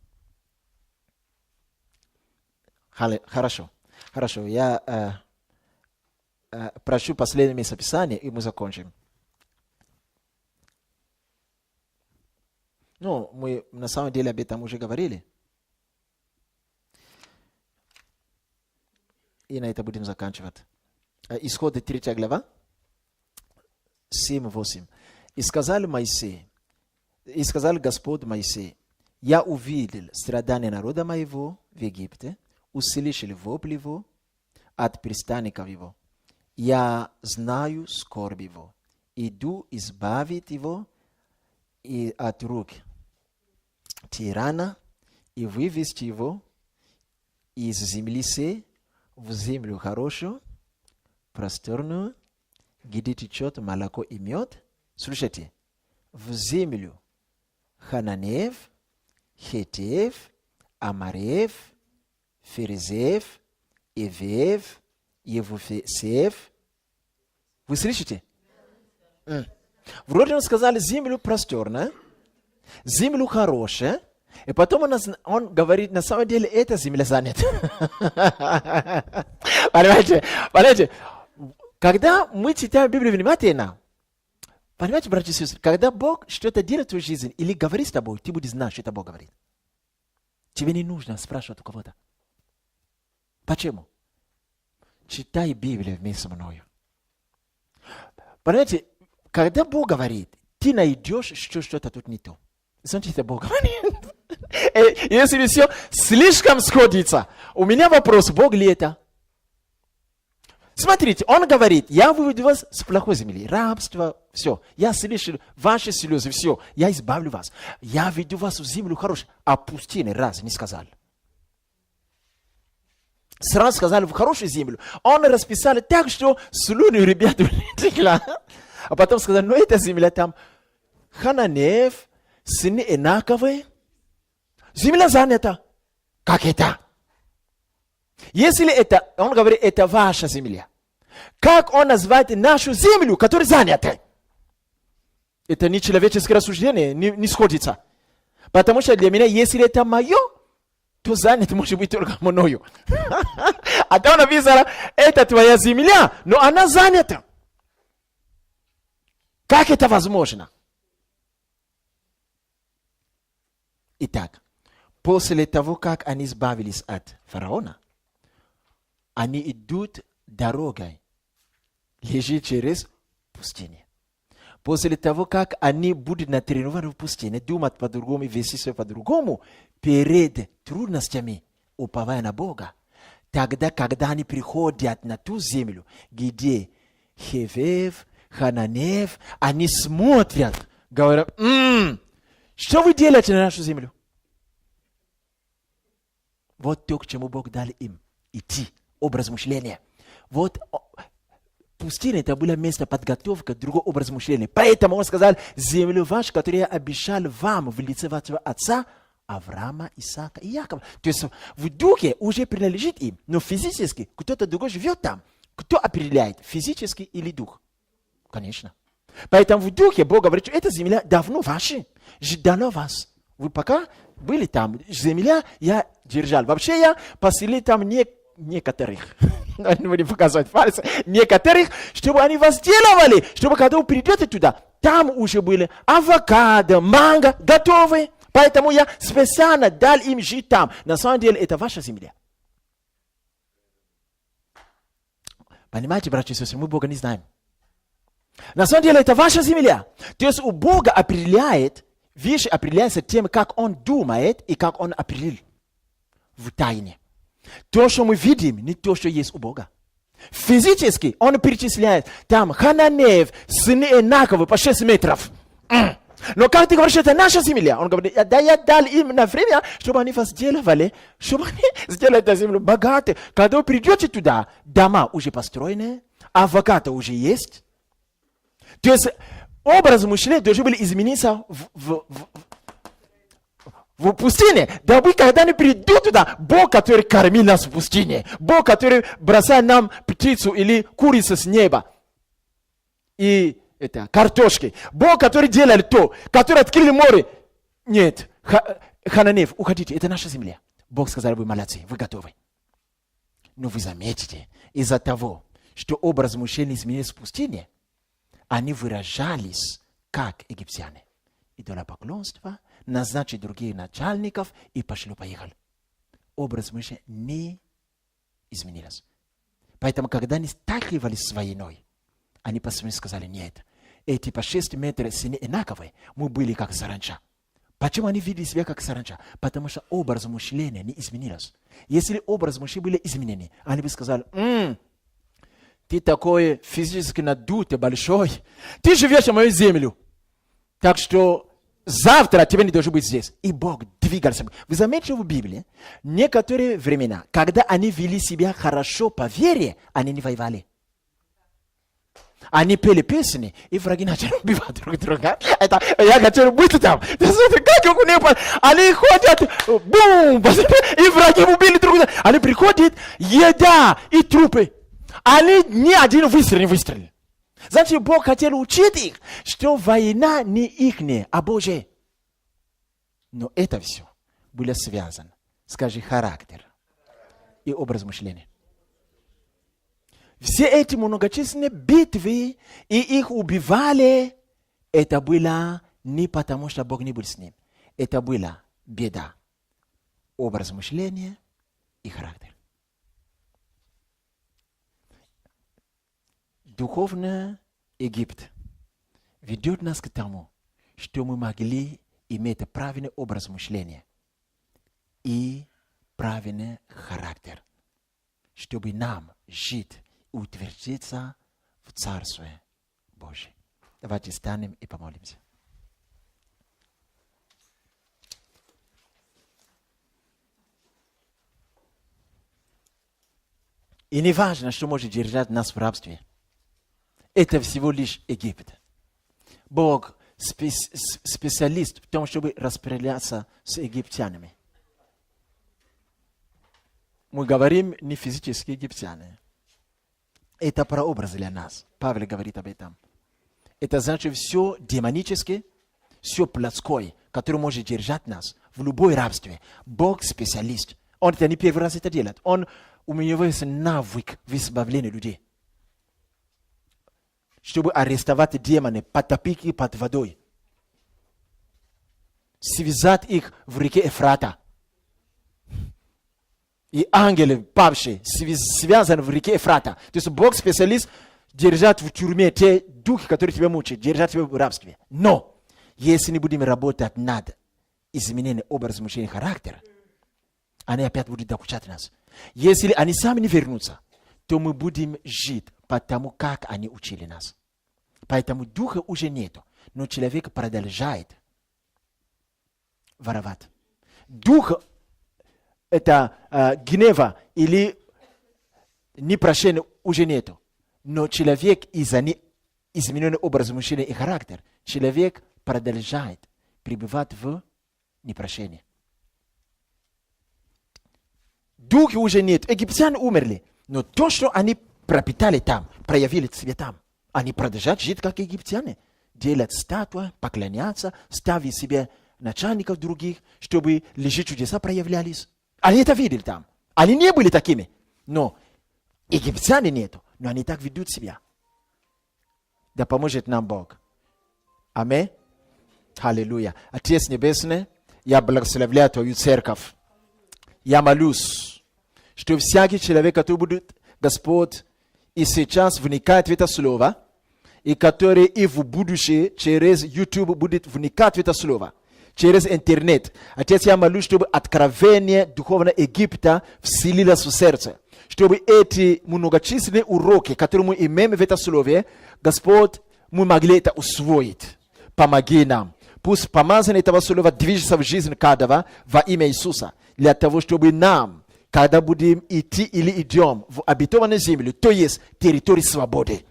Хорошо. Я прошу последнее местописание, и мы закончим. Ну, мы на самом деле об этом уже говорили. И на это будем заканчивать. Исход 3 глава, 7-8. И сказал Господь Моисею, я увидел страдания народа моего в Египте, услышал вопль его от пристанников его. Я знаю скорбь его. Иду избавить его и от рук тирана и вывести его из земли сей в землю хорошую, просторную, где течет молоко и мед. Слушайте, в землю Хананеев, Хетеев, Амареев, Ферезеев, Евеев, Евусеев. Вы слышите? Вроде он сказали землю просторную, землю хорошую, и потом он говорит, на самом деле эта земля занята. Понимаете, когда мы читаем Библию внимательно, понимаете, братья и сестры, когда Бог что-то делает в твою жизнь или говорит с тобой, ты будешь знать, что это Бог говорит. Тебе не нужно спрашивать у кого-то. Почему? Читай Библию вместе со мной. Понимаете, когда Бог говорит, ты найдешь, что что-то тут не то. Значит, это Бог говорит. Если все слишком сходится, у меня вопрос, Бог ли это? Смотрите, он говорит, я выведу вас с плохой земли, рабство, все. Я слышу ваши слезы, все. Я избавлю вас. Я веду вас в землю хорошую. А пустыни раз не сказал. Сразу сказали в хорошую землю. Он расписали так, что слюни ребята текла. А потом сказали, ну эта земля там Хананеев, сыны Инаковы. Земля занята. Как это? Если это, он говорит, это ваша земля. Как он называет нашу землю, которая занята? Это не человеческое рассуждение, не сходится. Потому что для меня, если это мое, то занято может быть только мною. А там написано, это твоя земля, но она занята. Как это возможно? Итак, после того, как они избавились от фараона, они идут дорогой, лежит через пустыню. После того, как они будут натренированы в пустыне, думать по-другому, вести себя по-другому, перед трудностями, уповая на Бога, тогда, когда они приходят на ту землю, где Хевев, Хананев, они смотрят, говорят, что вы делаете на нашу землю? Вот то, к чему Бог дал им идти, образ мышления. Вот пустыня, это было место подготовки, другой образ мышления. Поэтому он сказал, землю вашу, которую я обещал вам в лице вашего отца, Авраама, Исаака и Якова. То есть в духе уже принадлежит им, но физически кто-то другой живет там. Кто определяет, физически или дух? Конечно. Поэтому в духе Бог говорит, что эта земля давно ваша, ждала вас. Вы пока были там, земля я держал. Вообще я поселил там некоторых, не будем показывать пальцы, некоторых, чтобы они вас делали, чтобы когда вы придете туда, там уже были авокадо, манго готовы. Поэтому я специально дал им жить там. На самом деле это ваша земля. Понимаете, братья и сестры, мы Бога не знаем. На самом деле это ваша земля. То есть у Бога вещи определяются тем, как Он думает и как Он определил в тайне. То, что мы видим, не то, что есть у Бога. Физически Он перечисляет там Хананеев, сыны Энаковы по 6 метров. Но как ты говоришь, это наша земля? Он говорит, да я дал им на время, чтобы они вас делали, чтобы они сделали эту землю богатой. Когда вы придете туда, дома уже построены, авокадо уже есть. То есть образ мышления должен был измениться в пустыне. Да вы, когда они придут туда, Бог, который кормил нас в пустыне, Бог, который бросает нам птицу или курицу с неба, и это картошки, Бог, который делал то, который открыл море. Нет, Хананев, уходите, это наша земля. Бог сказал, вы молодцы, вы готовы. Но вы заметите, из-за того, что образ мышления изменился в пустыне, они выражались как египтяне. Идолопоклонство, назначить других начальников и пошло-поехали. Образ мышления не изменился. Поэтому, когда они сталкивались с войной, они посмотрели и сказали, нет, эти по 6 метров сыны Энаковы, мы были как саранча. Почему они видели себя как саранча? Потому что образ мышления не изменился. Если образ мышления были изменены, они бы сказали, ты такой физически надутый, большой, ты живешь на мою землю. Так что завтра тебе не должен быть здесь. И Бог двигался. Вы заметили в Библии, некоторые времена, когда они вели себя хорошо по вере, они не воевали. Они пели песни, и враги начали убивать друг друга. Это я хочу быть там. Они ходят, бум, и враги убили друг друга. Они приходят, еда и трупы. Они ни один выстрел не выстрелили. Значит, Бог хотел учить их, что война не их, а Божья. Но это все было связано, скажи, характер и образ мышления. Все эти многочисленные битвы, и их убивали, это было не потому, что Бог не был с ним. Это была беда. Образ мышления и характер. Духовный Египет ведет нас к тому, что мы могли иметь правильный образ мышления и правильный характер, чтобы нам жить и утвердиться в Царстве Божьем. Давайте станем и помолимся. И не важно, что может держать нас в рабстве. Это всего лишь Египет. Бог специалист в том, чтобы распределяться с египтянами. Мы говорим не физически египтяне. Это прообраз для нас. Павел говорит об этом. Это значит все демоническое, все плотское, которое может держать нас в любой рабстве. Бог специалист. Он это не первый раз это делает. У него есть навык в избавлении людей. Чтобы арестовать демоны, потопить их под водой. связать их в реке Ефрата. И ангелы, павшие, связаны в реке Ефрата. То есть Бог специалист держать в тюрьме те духи, которые тебя мучают, держать тебя в рабстве. Но, если не будем работать над изменением образа мышления и характера, они опять будут докучать нас. Если они сами не вернутся, то мы будем жить по тому, как они учили нас. Поэтому духа уже нету, но человек продолжает воровать. Дух это гнева или непрощения уже нету. Но человек из-за измененного образа мышления и характера, человек продолжает пребывать в непрощении. Духи уже нет. Египтяне умерли. Но то, что они пропитали там, проявили себя там, они продолжают жить как египтяне. Делать статуи, поклоняться, ставить себе начальников других, чтобы лишь чудеса проявлялись. Они это видели там. Они не были такими. Но египтяне нету. Но они так ведут себя. Да поможет нам Бог. Аминь. Аллилуйя. Отец Небесный, я благословляю Твою церковь. Я молюсь, что всякий человек, который будет, Господь, и сейчас вникает в это слово, и который и в будущее через YouTube будет вникать в это слово, через интернет. Отец, я молюсь, чтобы откровение духовного Египта вселилось в сердце. Чтобы эти многочисленные уроки, которые мы имеем в этом слове, Господь, мы могли это усвоить. Помоги нам. Пусть помазание этого слова движется в жизнь каждого во имя Иисуса. Для того, чтобы нам, когда будем идти или идем в обетованную землю, то есть территорию свободы,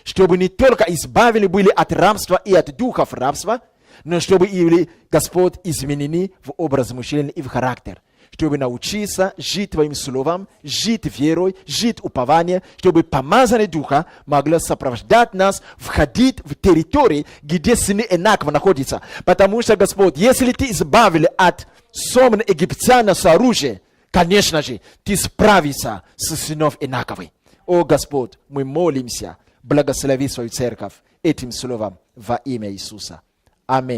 чтобы не только избавили были от рабства и от духов рабства, но чтобы и Господь изменены в образ мышления и в характер. Чтобы научиться жить Твоим словом, жить верой, жить упованием, чтобы помазание Духа могло сопровождать нас, входить в территории, где сыны Иакова находятся. Потому что, Господь, если Ты избавили от сомна египтяна с оружием, конечно же, Ты справишься с сынов Иаковой. О, Господь, мы молимся, благослови свою церковь этим словом во имя Иисуса. Аминь.